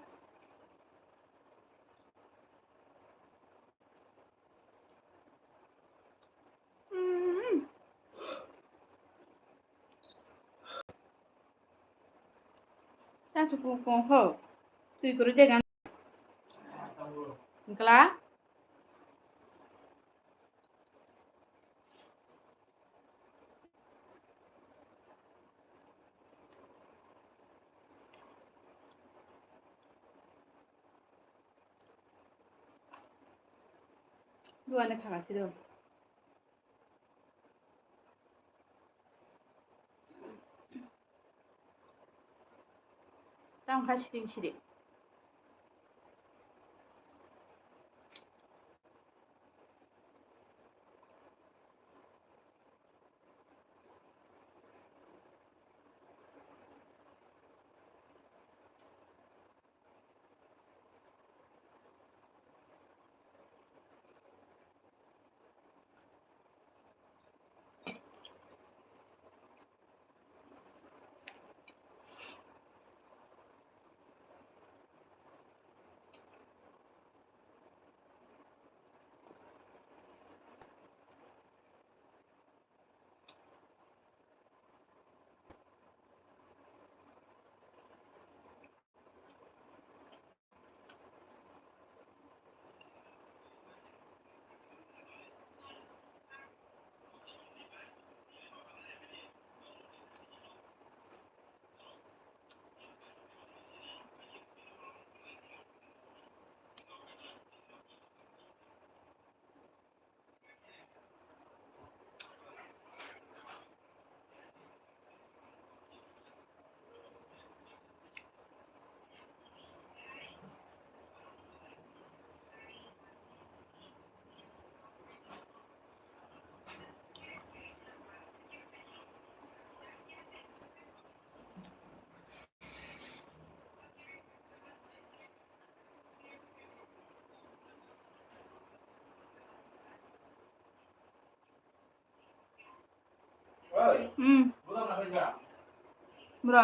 Saya suka kongho. Tui kuru jangan. Kelar? Dua nak kakak sih. Tang kasih sih. Bro.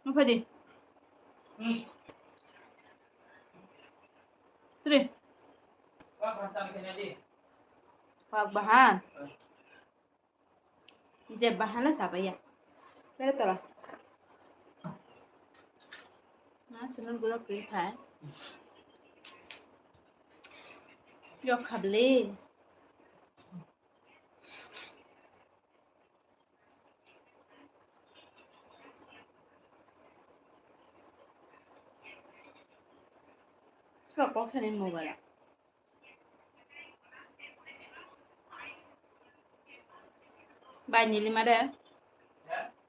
Apa di? Terus. Bahan. Je bahannya siapa ya? Betul lah. Nah, cuman gue udah pilih kan. Yo kabeli. Suka kok kan mau bala. Banyi lima deh.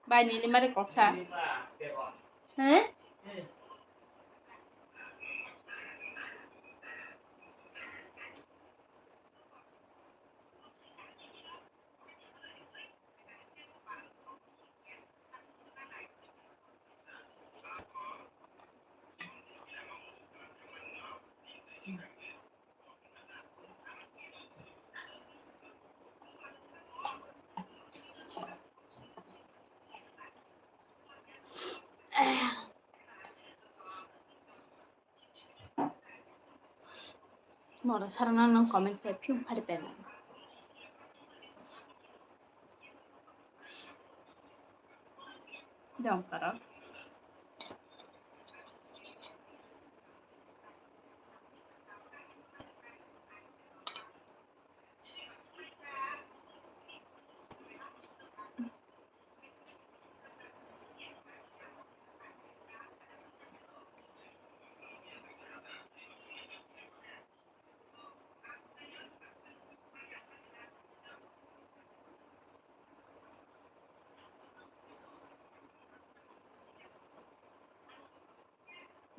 Banyi lima deh kok sa. Hah? Mora sarana nang comment pe pium pare pe na. Jom karo.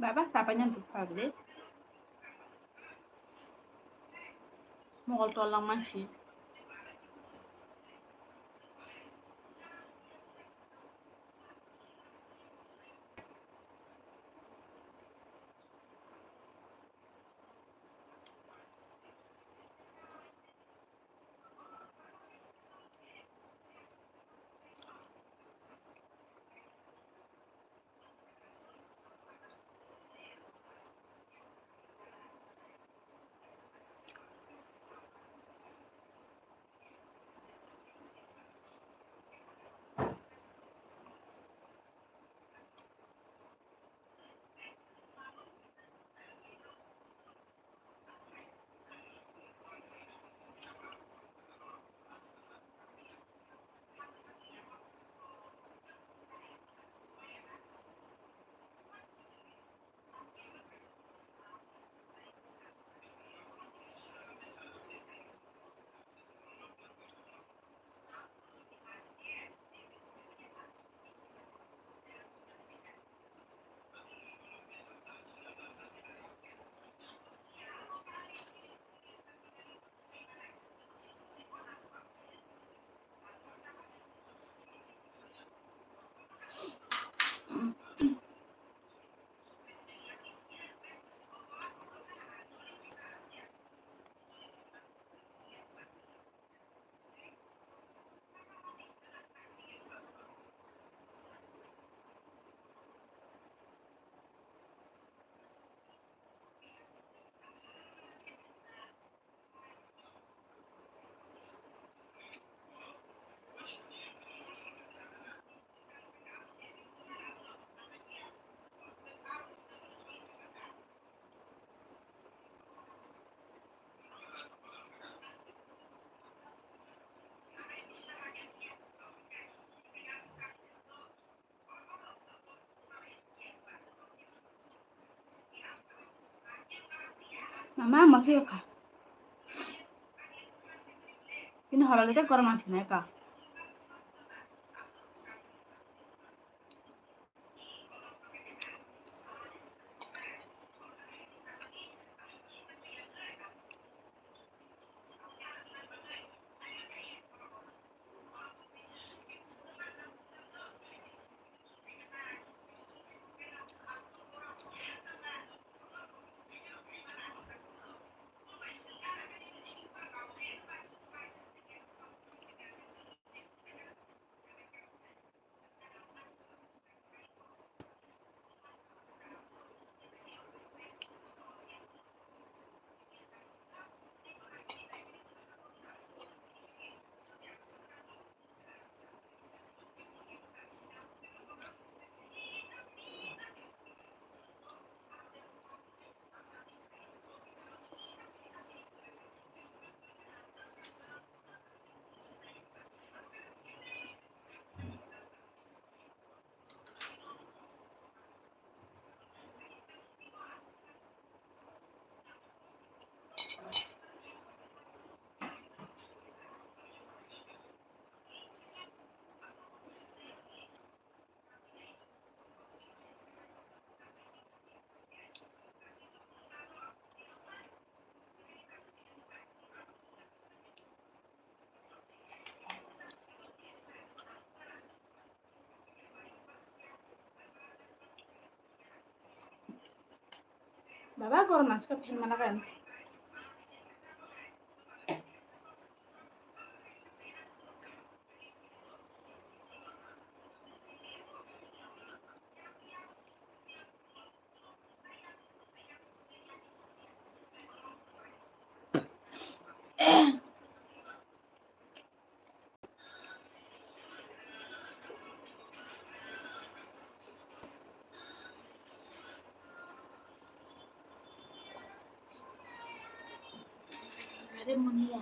Baba sapa nyan tu pagde. Mogol tolang manchi. Mama masih ka. Ini halal itu koran masih naik ka. Baba koran masih ka pin mana kan? Ada Monia.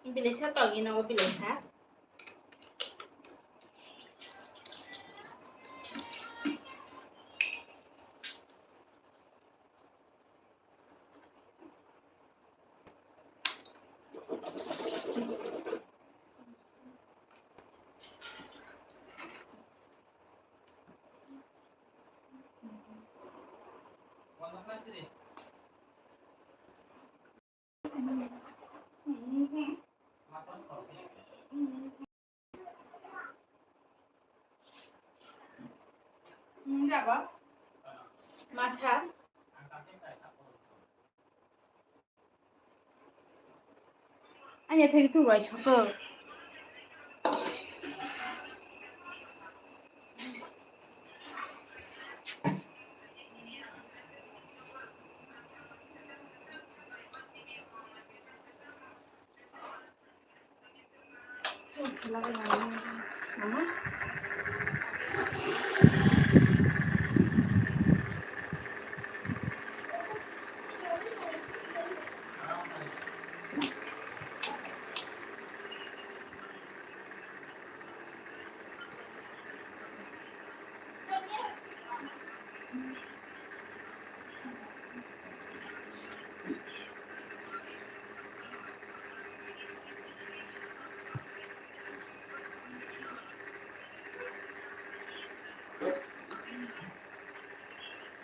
Bilis sa to, ginawa bilis ha? Apa? Macha. Anh thấy thu rồi cho cơ. Mama.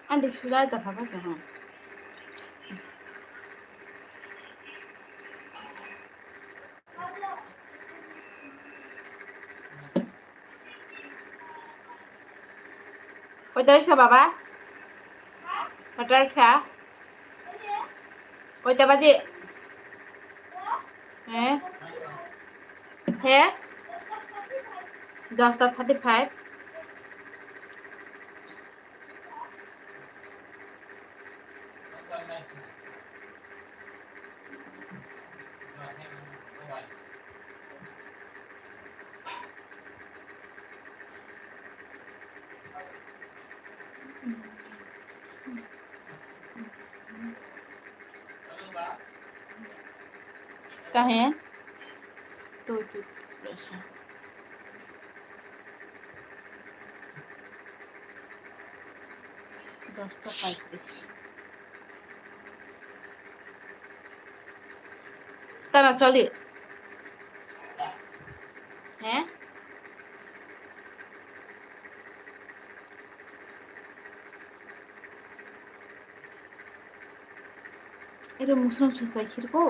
Anh đi sudah ada apa jangan. Hotel siya baba? Hotel siya? Hotel ba di? He? 10:35. Kahe? Tujuh. 10:35. তারা চলে হ্যাঁ এটা মুসলিম সোসাইটির গো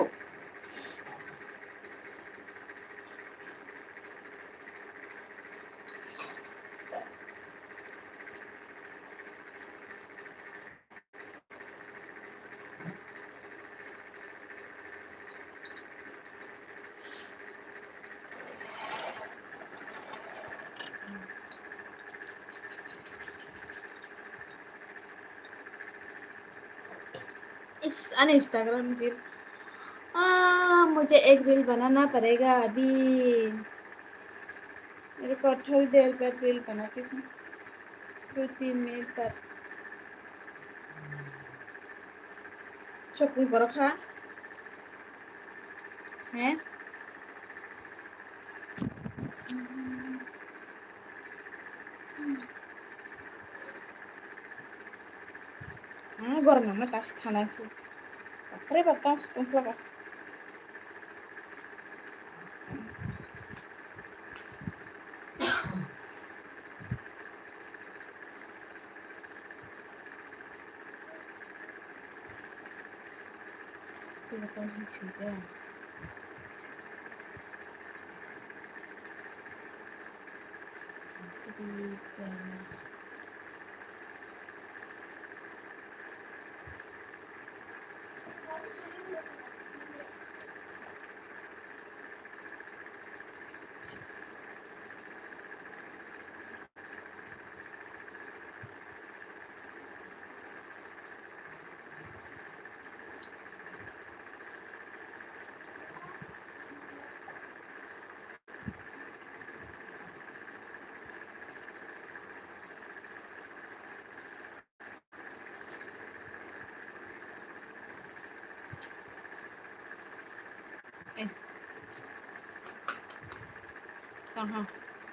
इस Instagram reel मुझे एक reel बनाना पड़ेगा अभी मेरे को थोड़ी देर बाद रील बनाती हूँ 2-3 मिनट बाद शॉपिंग करो खा हैं गरम में ताश खाना है अरे बताओ तुम लोग Eh, Sana.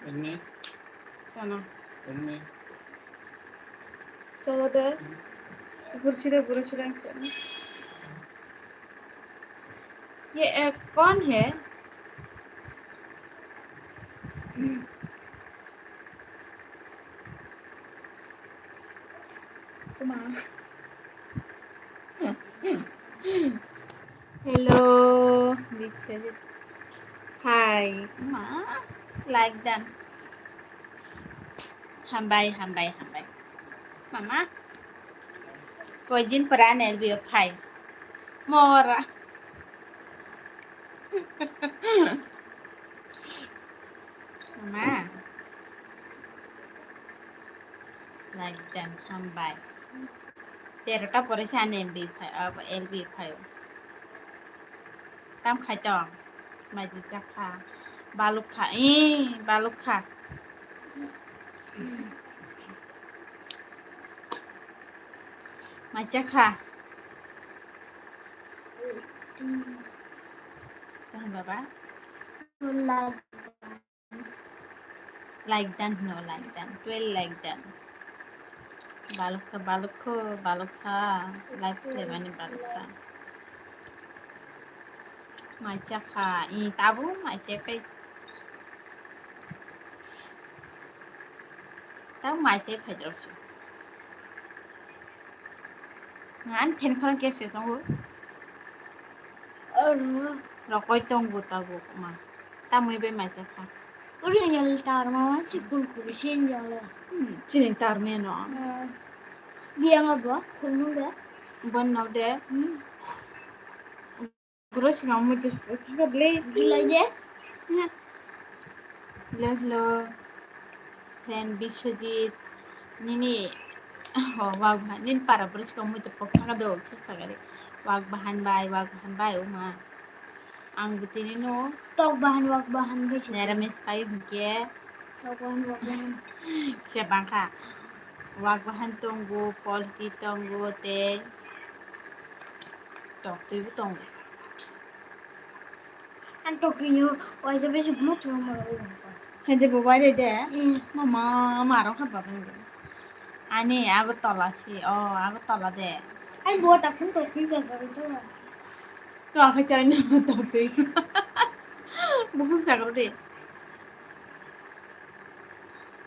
Ini. Sana. Ini. चलो दे बुरशिरे ये कौन है hello Vishwajeet hi like that hambai mama kojin peran elbi pai mora mama like that hambai terota परेशान elbi pai tam khai chong mai ji cha kha baluk kha mai cha kha Tahan baba like that no like that 12 like that baluk kha like mane baluk kha mai cha kha tabu mai che pe tao mai che phải rồi ngan pen khon ke se song rồi coi tông của tao của mà tao mới bên mai cha kha Udah nyal tar mama sih kulisin jalan. chini tar me no Dia apa? Kunung deh. bon no de guru singa mu tu thika ble Gila aja. hello then Bishojit nini wag bahan nin para beres kamu tu pokoknya do sagari wag bahan bai uma ang betini no Tok bahan baca. nera mes pai ke Tok bahan. siapa ka wag bahan tunggu polti tunggu te tok tu tunggu Kan toknya wajah baju blue cuma mau. hede babai de mama maro ka babai de ani ago tola si ago tola de Kan buat aku toknya gak itu lah. to ka chai no tok tu buku sagro de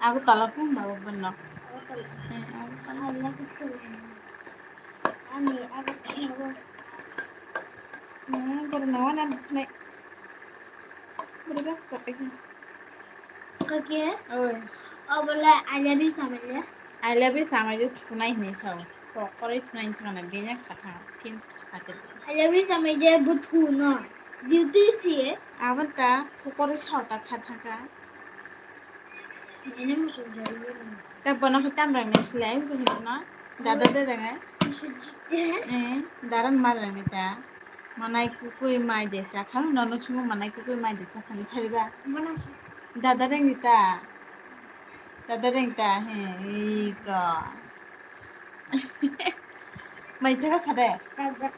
ago tola pun bawa benak Allah itu. Ani aku tahu. Pernawan naik berapa sampai Kakek. oi Oh boleh aja bisa ya. I love you sama ju tunai ni sau pokoknya tunai cuma banyak kata pin kata Aja bisa meja butuh no. Duty sih. awan ta pokoknya sau ta kata ka Ini musuh jadi. ta bono kita merang ni selain tu sih na dada dengai Musuh jadi. daran marang kita manai kukui mai desa kan nono cuma manai kukui mai desa kan cari ba Mana sih? dada kita ika mai cakap sada Kagak.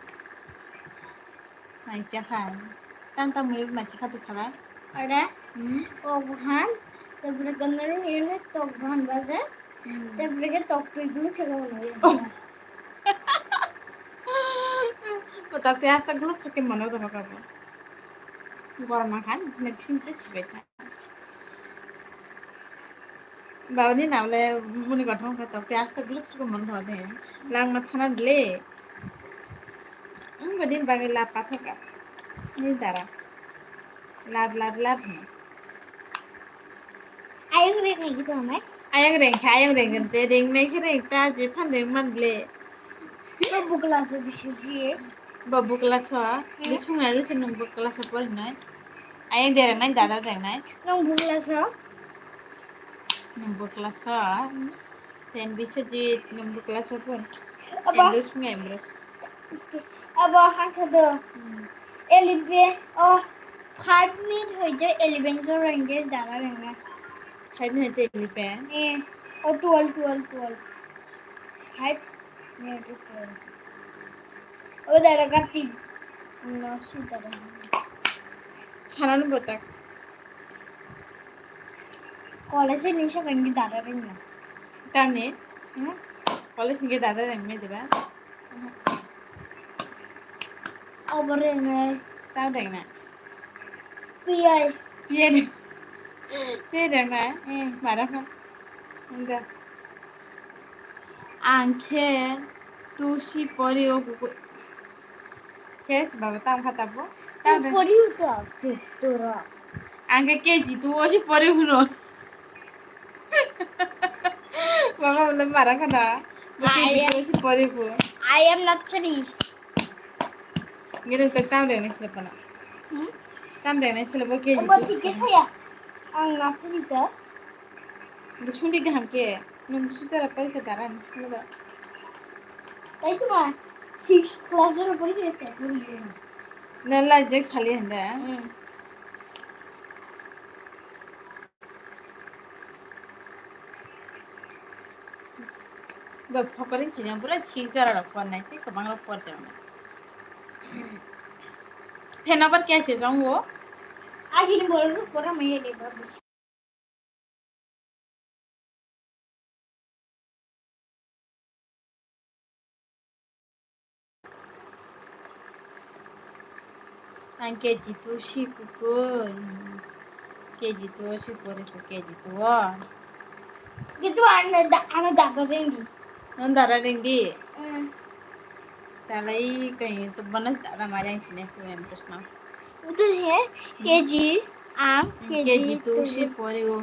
mai cakap tanta mai cakap tu sada Ada. Oh bahan. Tapi kenapa ini tok bahan baca? Tapi kan tok itu cakap mana? Tapi asal gelap sakit mana tu macam apa? Gua makan, nepsin tu sebetulnya. Bau ni nak le muni kau kata tapi asal gelap sakit mana tu ada. Lang matana dele. Gadin bagi lap patah ka. Ni darah. Lap. Ayang rek kayak gitu Mama. Ayang reng gente reng naik reng ta jepan reng man ble. Babu kelas bisa sih. Babu kelas apa? Dia cuma ada sih nunggu kelas apa ni? Ayang dia reng naik dada reng naik. Nunggu kelas apa? Nunggu kelas apa? Dan bisa di nunggu kelas apa? Apa? Embus. Apa hasilnya? Elibé. Oh, 5 minutes aja 11 ke range darah rengnya. Kain ni tu ni pe. Oh 12. 5 minutes 12. Oh darah ganti. No sih darah. Sana botak. কলেজে নিশা ভেঙ্গি দাঁড়াবেন না Tani. College nge dada rang me diba. আবার Tao rang na. PI Ye rang. Ye rang na. Marah ka. Enggak. Angke tusi pori o kuku. Ses baba tam kata po. তোর পরিও তো তোরা Angke keji tu o si pori huno. Baba boleh marah ka na. Keji tu o si pori hu. I am not sorry Ngira tak tam rang na sila pana. Tam rang na sila bo keji. ওবা ঠিক আছে আং not sorry তো Sundi gaham ke. Nung sutara pari ka daran. তাই তো মা 6 ক্লাসের উপরে গেছে Nala jak sali handa. Ba phokorin chinya pura chik jara rakwa nai te kabang rak por jauna. Phena par kaise jaऊं wo? আগে নি বললো পরে মেয়ে দেব Ang keji tu si kuku. Keji tu si pori ku keji tu. কিন্তু আমার দাদা দেননি Nandara ringi. Talai kain tu banas dada majang sine ku em kusna. itu ya keji am Keji tu si pori wo.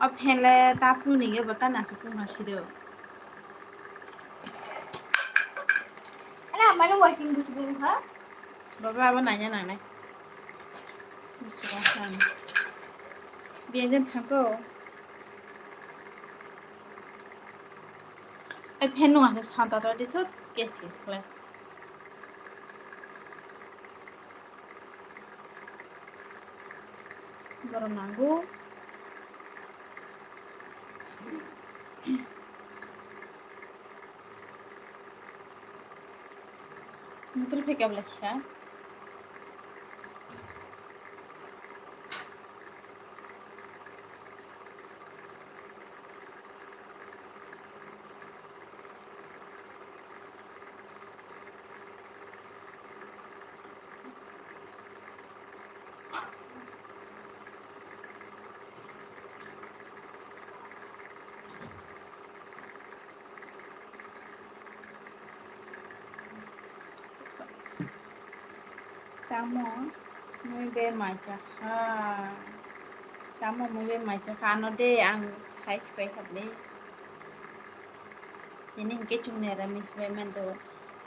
Ab hele ta pu ni ge bata na su ku ma si do. না মানে washing machine হ্যাঁ Baba aba nanya nang nai. Sukasan. Biarkan thangko. Ai phen nung asa santa ta di thot kes kes kle. Garam nanggo. Mutul pheka blaksa. Tamo muy be macha kha. Tamo muy be macha kha no de ang sai spai khaple. Ini ke chung ne ra mis be men do.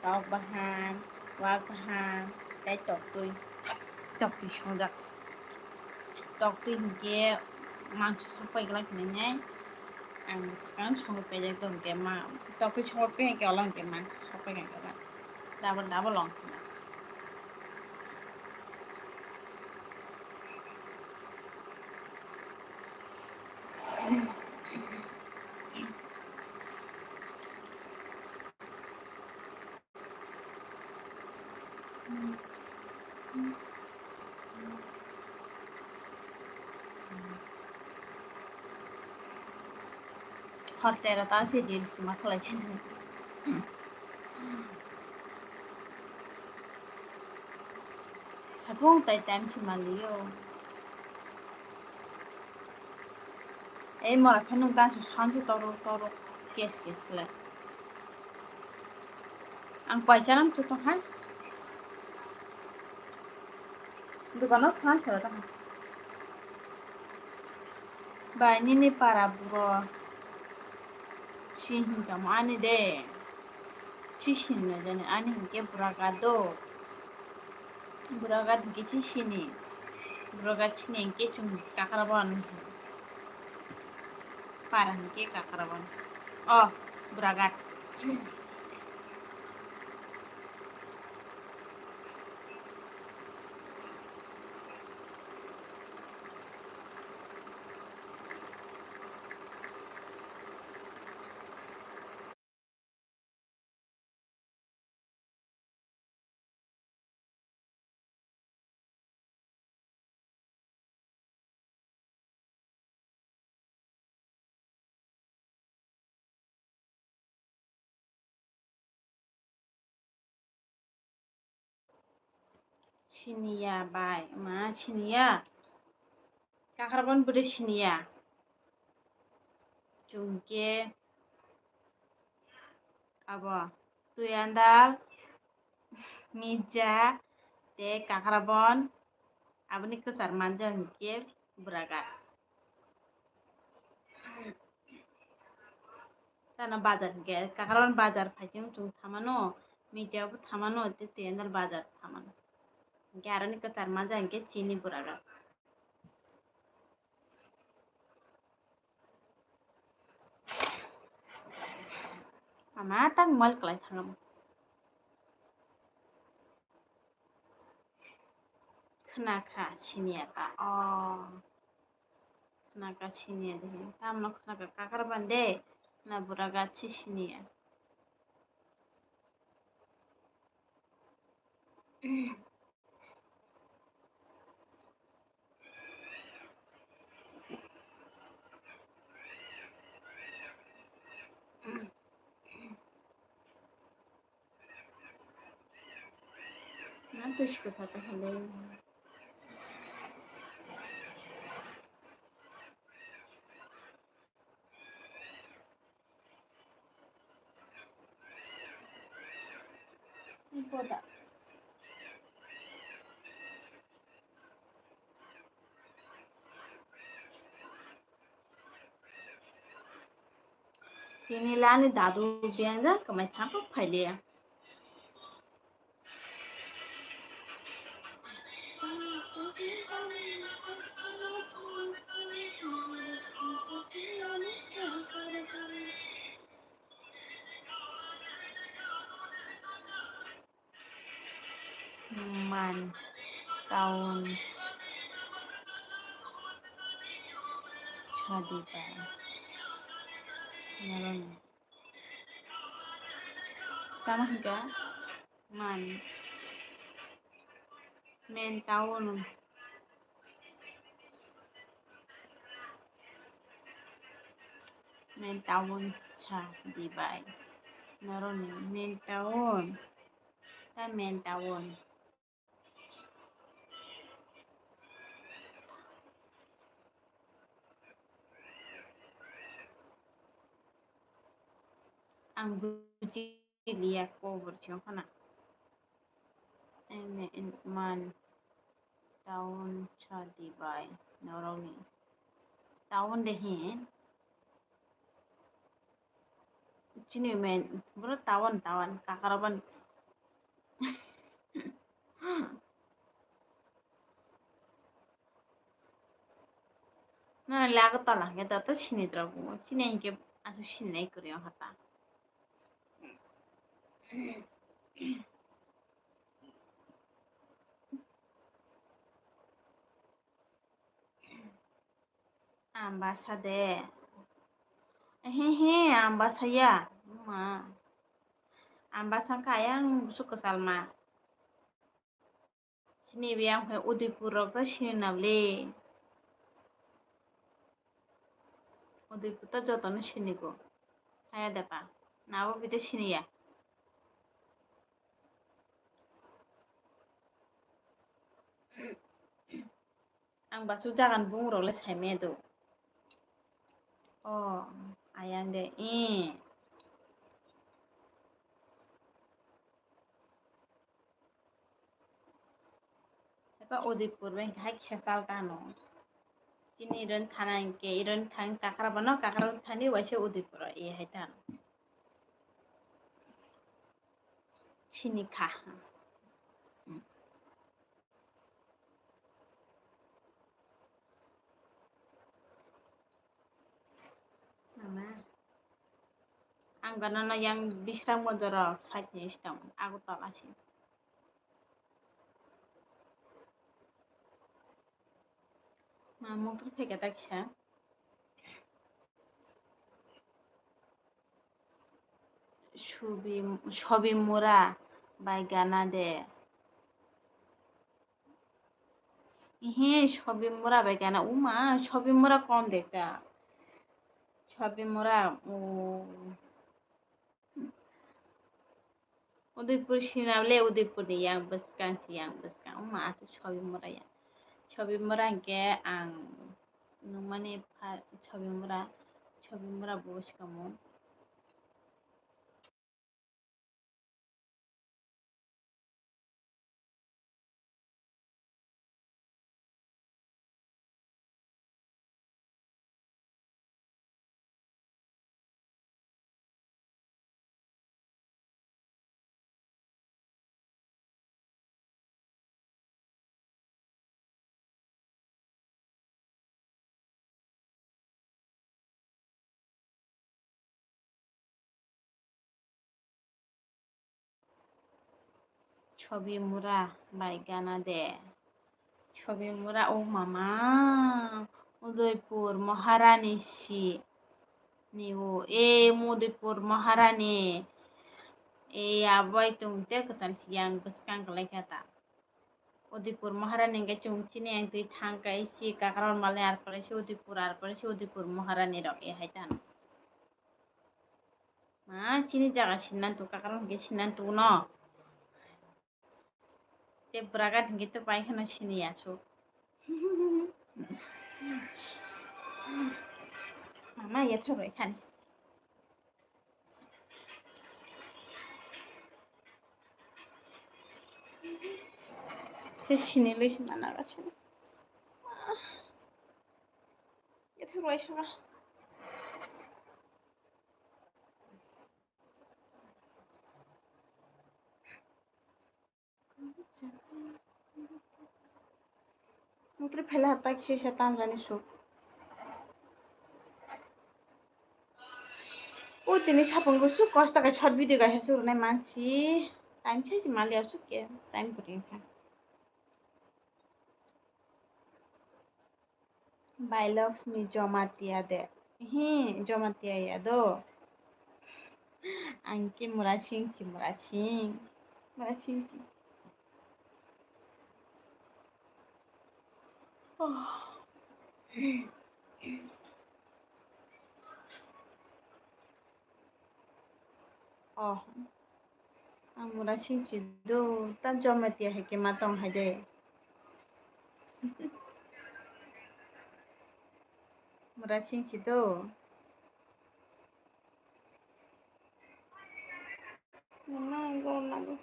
Tau bahan, wak bahan, dai tok tui. Tok tui sonja. Tok tui ke mangso sapai glak ne nyai. Ang sekarang song pe jak dong ke ma. Tok tui song pe ke olong ke mangso sapai ke la. Double long. Hotel ta si reels ma khlai chin. Sapong tai tam chi ma liyo. Ei mora phenung ta su sanju toro kes kle. Ang paisa nam chu to khan. Dukanot khan sa ta. Bai ni para buro. Chi hin kam ani de. Chi shin na jane ani ke pura ka do. Buragat ke chi shini. Buragat chini ke chung kakaraban. Parang ke kakaraban. Oh, buragat. Sinia bai ma sinia kakarabon bude sinia chungke abo tuyandal mija te kakarabon aboni kesar manja hingke buraga tana bazar hingke kakarabon bazar faijing chung thamano mijabu thamano te tuyandal bazar thamano hingke aroni kesar manja hingke chini buraga ama tang mal kelai thangam khnaka sinia ka khnaka sinia dehe tamno khnaka kakarabon de na buraga chi sinia na tushko sata hale boda tini lani dadu bianja kamai thampa phaile man town chadi bai naron tama hingga man main town chadi bai naron main town ta main town ang buji liya ko berjong kana man town chadi bai naron town dehe chini main bro tawan kakaraban na laga tala hingke dato sini drabu sini hingke asu sini nai kuriyo hata ambasa de hehe ambasa ya ma ambasa kayang busuk kesalma sini biang he Udaipur rok sini nable Udaipur to jotono sini ko haya depa nabo bide sini ya ang basu jagan bungrok le saime do ayang de Epa Udaipur bang hai kisah sal kano chini iron thana hingke iron thang kakarabano thani waise Udaipur hai tan sini kha mama ang ganana yang bisram modoro site ni istam aku tolasi motor pheke ta kisa সবই মোরা by গানা দে সবই মোরা by গানা উমা সবই মোরা কম দেখা সবই মোরা Udaipur sinable Udaipur ni yang beskang si yang beskang masuk Chobi Mura ya. Chobi Mura ke ang numane Chobi Mura bos kamu. Chobi Mura by Gana de. Chobi Mura oh mama. Udaipur Maharani si. Niwo Udaipur Maharani. Abai tung te ketan siang beskang kelai kata. Udaipur Maharani ke chung chini yang tu thangka isi kakaron male arpare si Udaipur Maharani rok haitan. Ma chini jaga sinan tu kakaron ke sinan tu no. Te bragat gitu pai kana sini asu. Mama ya thobai kan. Se sini lesi mana gasini. Ya thobai sana. Mungkin pela tak sih setan jani su. Tini sapung gusu kosta ka chot video ga hesu nai manchi. Time chai mali asu ke time putin ka. Bilogs mi jomatia de. Jomatia ya do. Anki murasing. Oh. Ang murasing do. Tan jomatia he ke matong haje. Murasing do. Nago.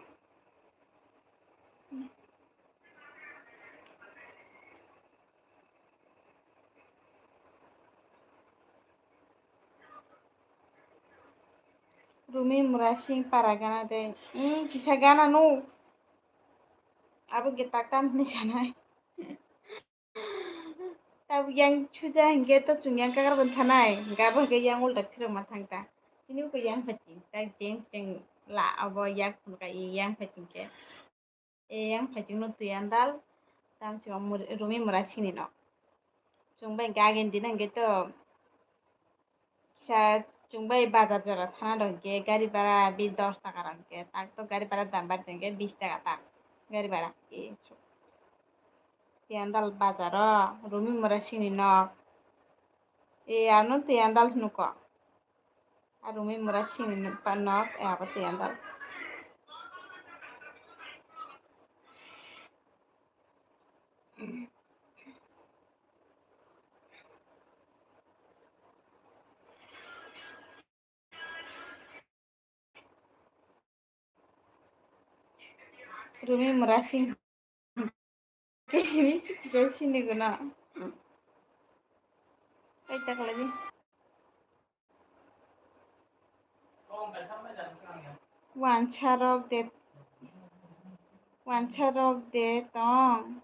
Rumi murasing para gana de. Kisah gana no. Abu kita tam ni sanai. Tabu yang chuja hingga to chung yang kakar pun thanai. Gabo ke yang ulta kira matang ta. Sini ko yang pati. Tak jeng la abo yang pun ka yang pati ke. Yang pati no tu yang dal. Tam chung rumi murasing ni no. Chung bai gagen dinang gitu. Sa chung bai bazar jara thana dong ke gari bara 10 টাকা rangke. Tak to gari bara dam bar dengke 20 টাকা tak. Gari bara. Tiandal bazaro rumi murasing ni no. Anu tiandal nuko. Rumi murasing ni panok ako tiandal. Rumi murasing. Kisah sini guna. Kaita lagi. Wancharok de tong.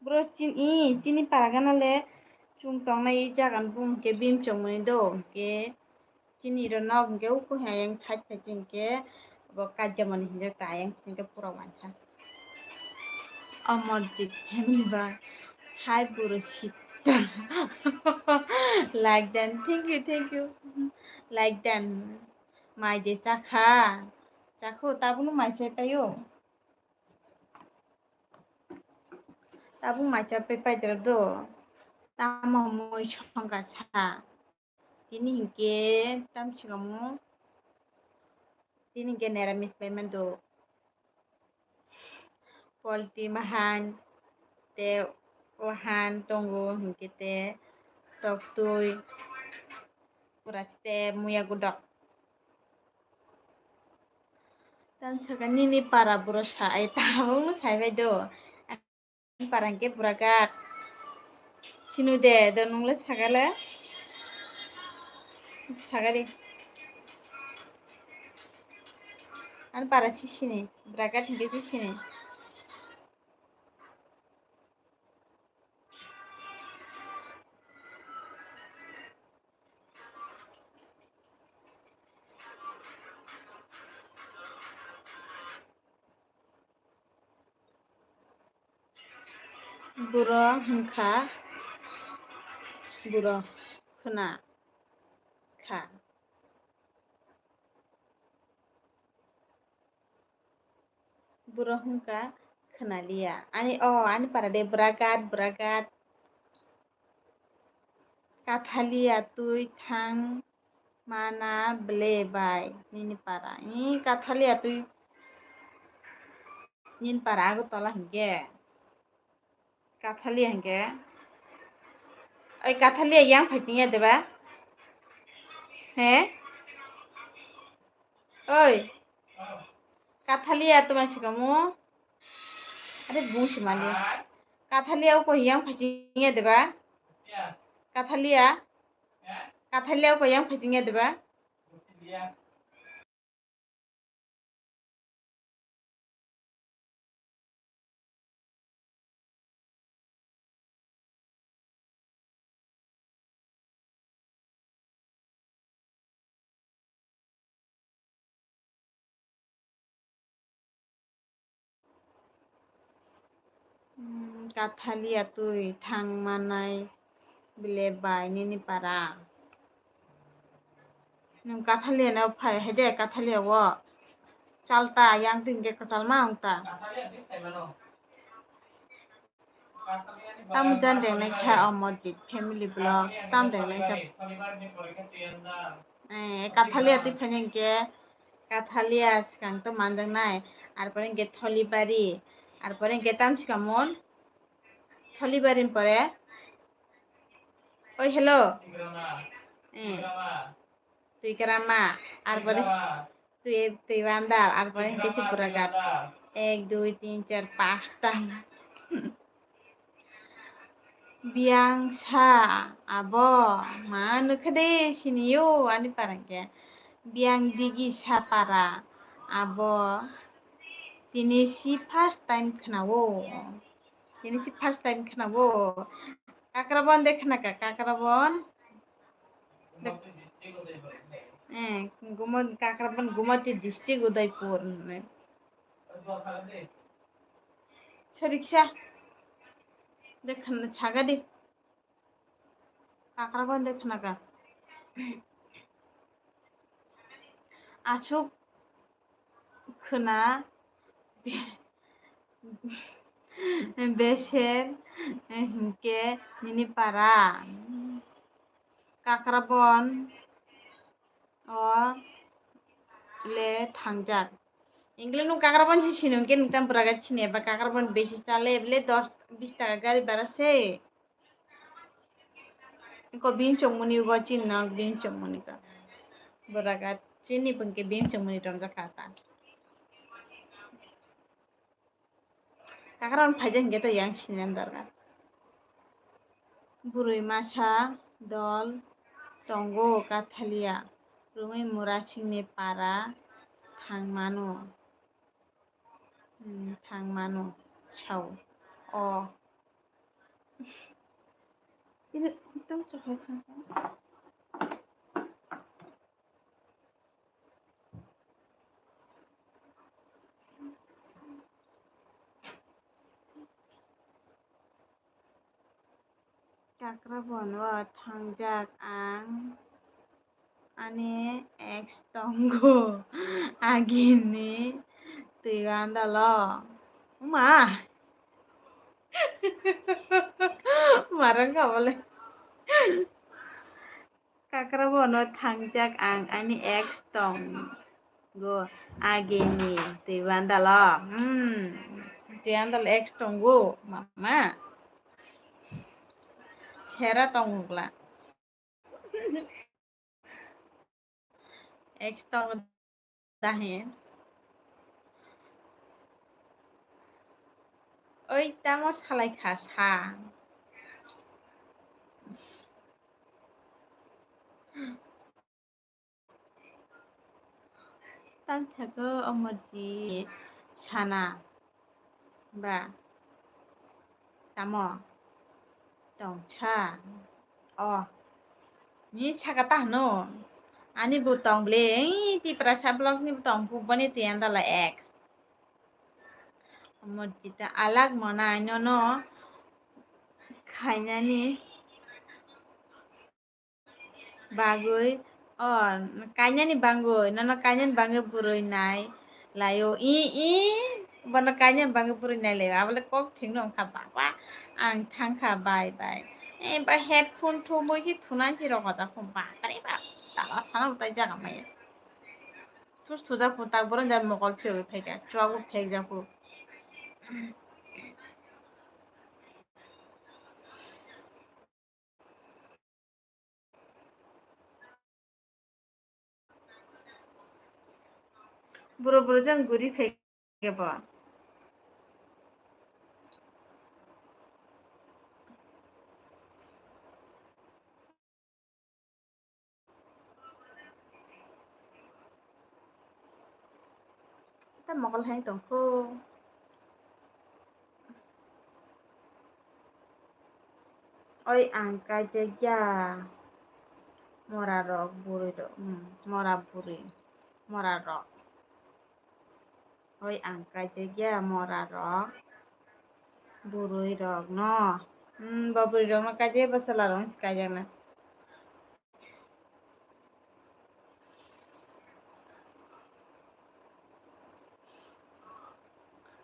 Bro chini paragana le chung tong na i jagan bung ke bim chong mani do ke chini ro nog ke uku hayang chat paching ke bo kajja mani hinja tayang ke pura wancha. Amarjit family ba. Hi Buru Sita. Like that. Thank you. Like that. Mai de chakho tabunu mai chai payo. Tabu mai chai pai do. Tama moi chonga cha. Tini hingke tam singamu. Tini hingke neramis payment do. polti mahan te ohan tongo hingke te tok tui urasite muya gudok dan sakani ni para buro sai tabung sai bai do parangke burakat sinu de donungla sagale sagari an para sisini burakat hingke sisini buro hingka buro khna kha buro hingka khnalia ani para de burakat kathalia tui thang mana ble bai nini para kathalia tui nin para agotola hingke kathalia hingke oi kathalia yang phaitingya deba he oi kathalia to masikamu are bungsi mali kathalia ko yang phaitingya deba kathalia ko yang phaitingya deba kathalia tui thang manai ble bai nini para nung kathalia na phai hede kathalia wo chalta yang tingke kachalma ongta tam jan dengnai kha omorjit family blog tam dengnai kha kathalia tui phainengke kathalia sikang to manjaknai arpore hingke tholibari arpore hingke tam sikamon tholibari pore oi hello tui kerama arpore tui bandar arpore hingke si burakat 1 2 3 4 5ta biang sa abo manu khade siniyo ani parangke biang digi sa para abo tini si first time khnawo kakrabon de khnaka kakrabon kakrabon gumati district udaipur soriksa देखन छागadi kakrabon de khnaka asuk khna beser hingke nini para kakrabon o le thangjak English nung kakrabon si sinung ke nung tam buragat sini ba kakrabon besi chale bele 10-20 taka gari barase ko bim chongmuni go chinnak bim chongmuni ka buragat chini pangke bim chongmuni tonga kata kakrabon phaija hingke to yang sinam dargar burui masa dol tongo kathalia rumui murasingni para thangmano sau ini hitam coba kan kakrabon o thangjak ang ani ex tongo agini tigandalo ma marang ka boleh kakrabon o thangjak ang ani ex tongo agini tigandalo Tiandal X tonggo mama. Sera tongla. X tong dahin. Oi tamo salai khasa. Tanchago omoji sana. Ba. Tamo. Tongcha. Oh. Ni chakata no. Ani butong ble. Ti prasa blog ni butong pupani tiandala X. Omojita alag mona no. Khainani. Bagoi. Oh, kanyani bangoy. Nana kanyan bangoy buroy nai. Layo i. Bana kanyan bangoy buroy nai layo. Abale kok ting nong kapa pa. Ang thangka bye. Ba headphone to boji thunan chi rokaja khumpa. Tari ba. Tala sana utai jaga maya. Tus tuja putak buron jam mokol phego phega. Chuago pheg jaku. Buro jang guri phege ba. Ta mokol hai tongko. Oi angka jaja. Mora rok buri do. Mora buri. Mora rok. Oi angka jaja mora rok. Burui rok no. Baburi rok no kaje basala rong kaje na.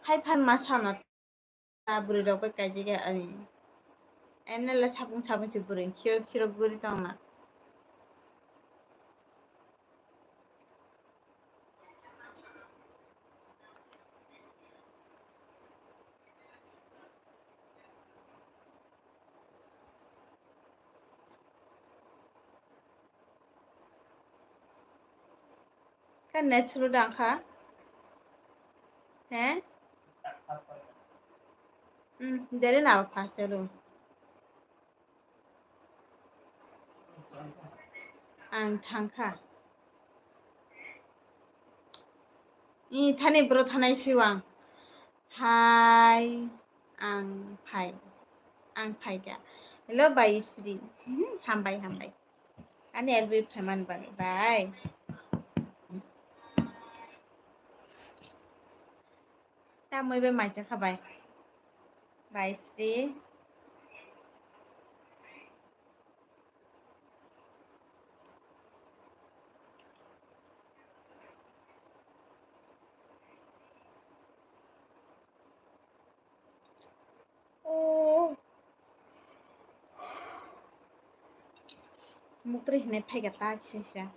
Hai phan ma sana ta buri rok ba kaje ga ani. Emne la sabung chi buri. Kiro buri tong na. Kan natural dangka. He? Dari na pa selo. Ang thangka. Thani bro thanai siwang. Hai ang phai. Ang phai ga. Hello bye Sri. Hambai. Ani elbi phaman bani. Bye. Ta moi be mai cha khabai. Bye Sri. Mukri hinai phai ga ta chisa.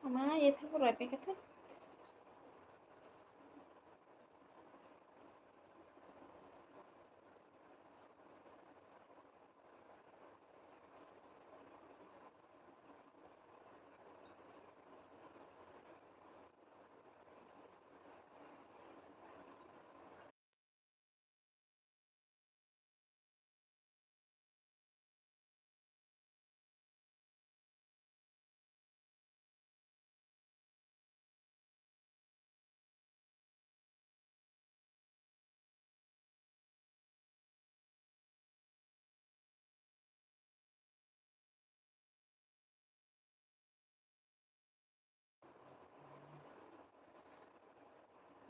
Mama ye thu roi pe ka thu.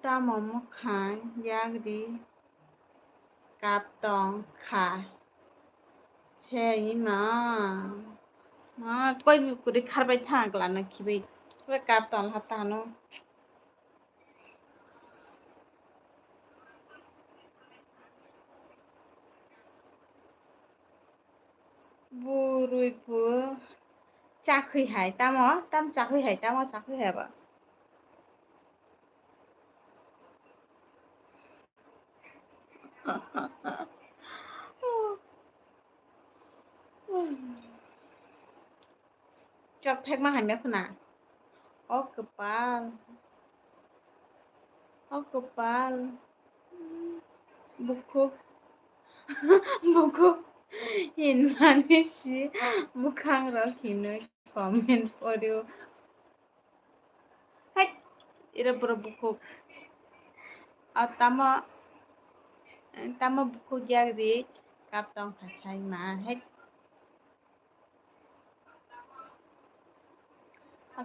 Tamo khan yagri kaptong kha sei ma koi bi kuri kharbai thangla na khibai koi kaptong hatano burui bu chakhui hai tam chakhui hai chakhui hai ba chọc thek ma hanya khuna o kepal buku buku hinmani si bukhang ro hinu comment audio hai ira pura buku tama tama buku gyagri kaptong khachai ma hai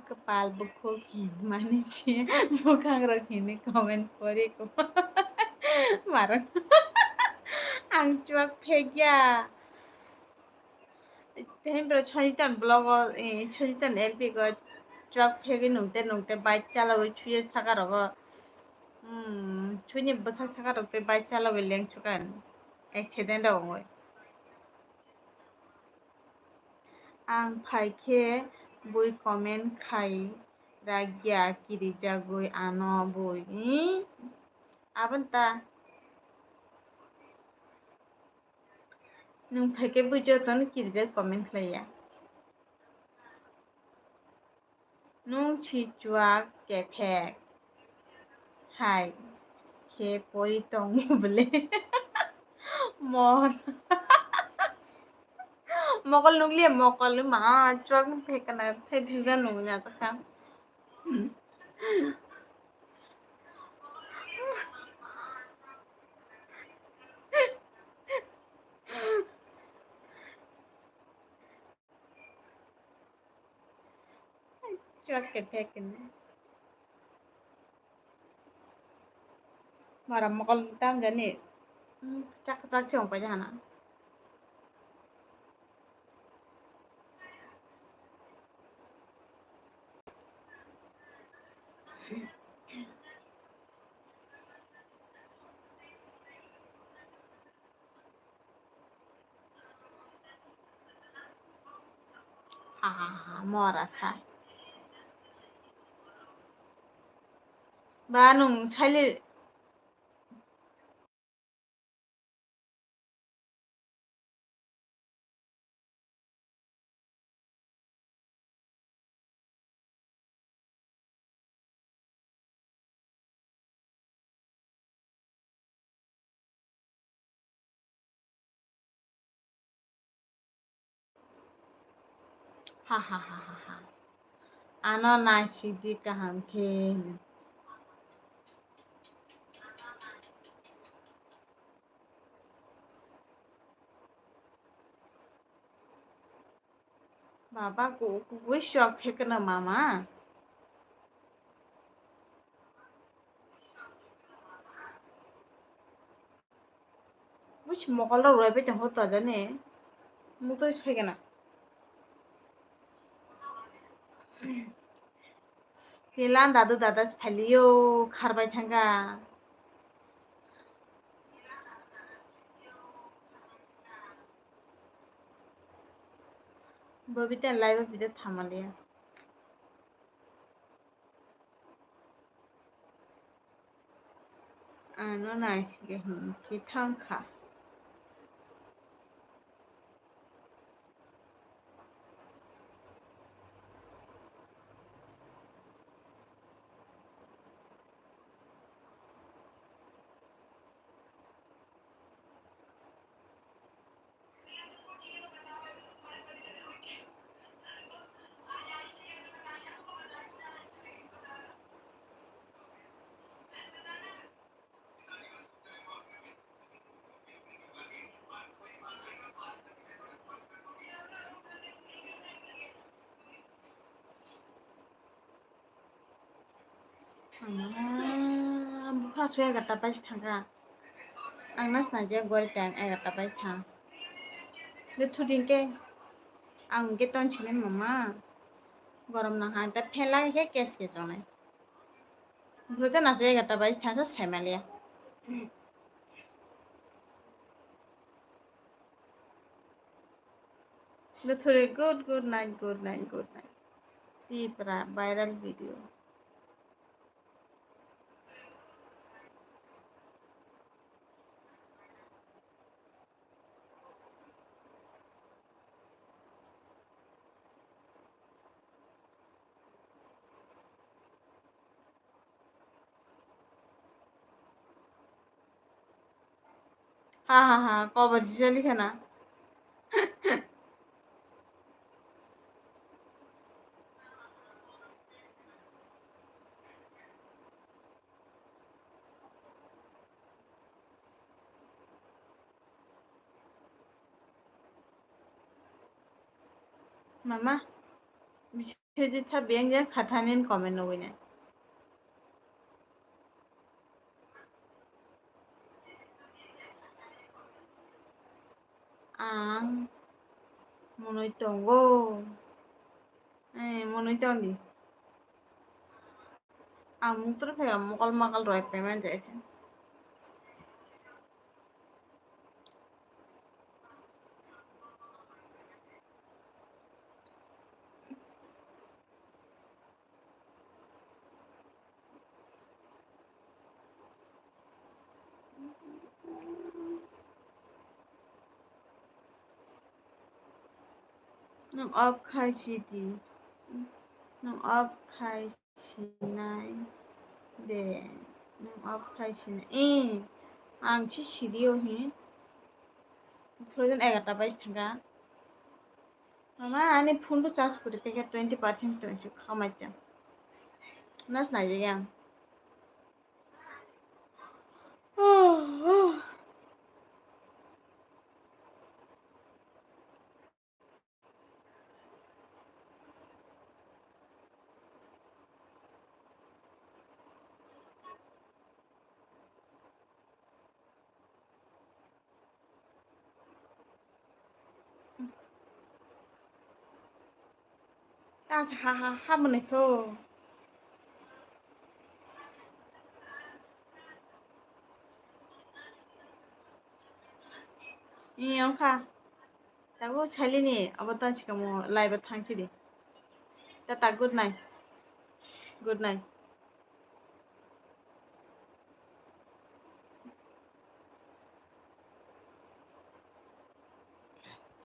kepal buku hinmani si bukhang ro hinu comment pori ko marah ang cuak thegya Tehembra chonitan blog chonitan LP go truck phegi nungte bike chalago chuye sakarogo chuni basak sakarok te bike chalago leng chukan accident awngoi ang phaikhe bui comment khai ragya kirijagoi ano bui abanta nung phaikhe bui joton kirijak comment khlaiya nung chi chuak kephek hai khe pori tong bole mor mokol nungli mokol ma chuak phekana phebhiga nunya takha chuak kephekene mara mokol tam jani chak chak chong pa jana mora sai ba nung saile ha ano na sidi kaham khe baba ko wish phekana mama wish mokol roi pe tang hota jane mu to phekana Hilan dadu dadas phaliyo kharbai thanga bobita live video thamaliya ano na sige ki thangkha फास 11टा बाजि थांगा आं नाचनायजों गरे time 11टा बाजि थां थुदिनके आं गे टनसिने मामा गरम नाहा दा फेला के केस के जानाय रोजा नाच 11टा बाजि थांसा साइमालिया थोड़े good night Tipra viral video हाँ कवर चली खाना मामा बिसोर था बेंजों खाथानि कमेन्ट नगैनो आं मनय दंगो मनय दंदी आं मुतर फैया मकल मकल रह पेमेंट जैसे नों अब खायसिदि नों अब खायसिनाय दे नों अब खायसिनाय आं सिरियो ही फ्रोजन 11टा बाजि थांगा मामा आने फोन चार्ज कर पे 20% खामायजा नाच नाइजे आं हा मोननायखौ इयावखा दागो साइलिनि अब तांसिका लाइभ थांसै दे टाटा गुड नाइट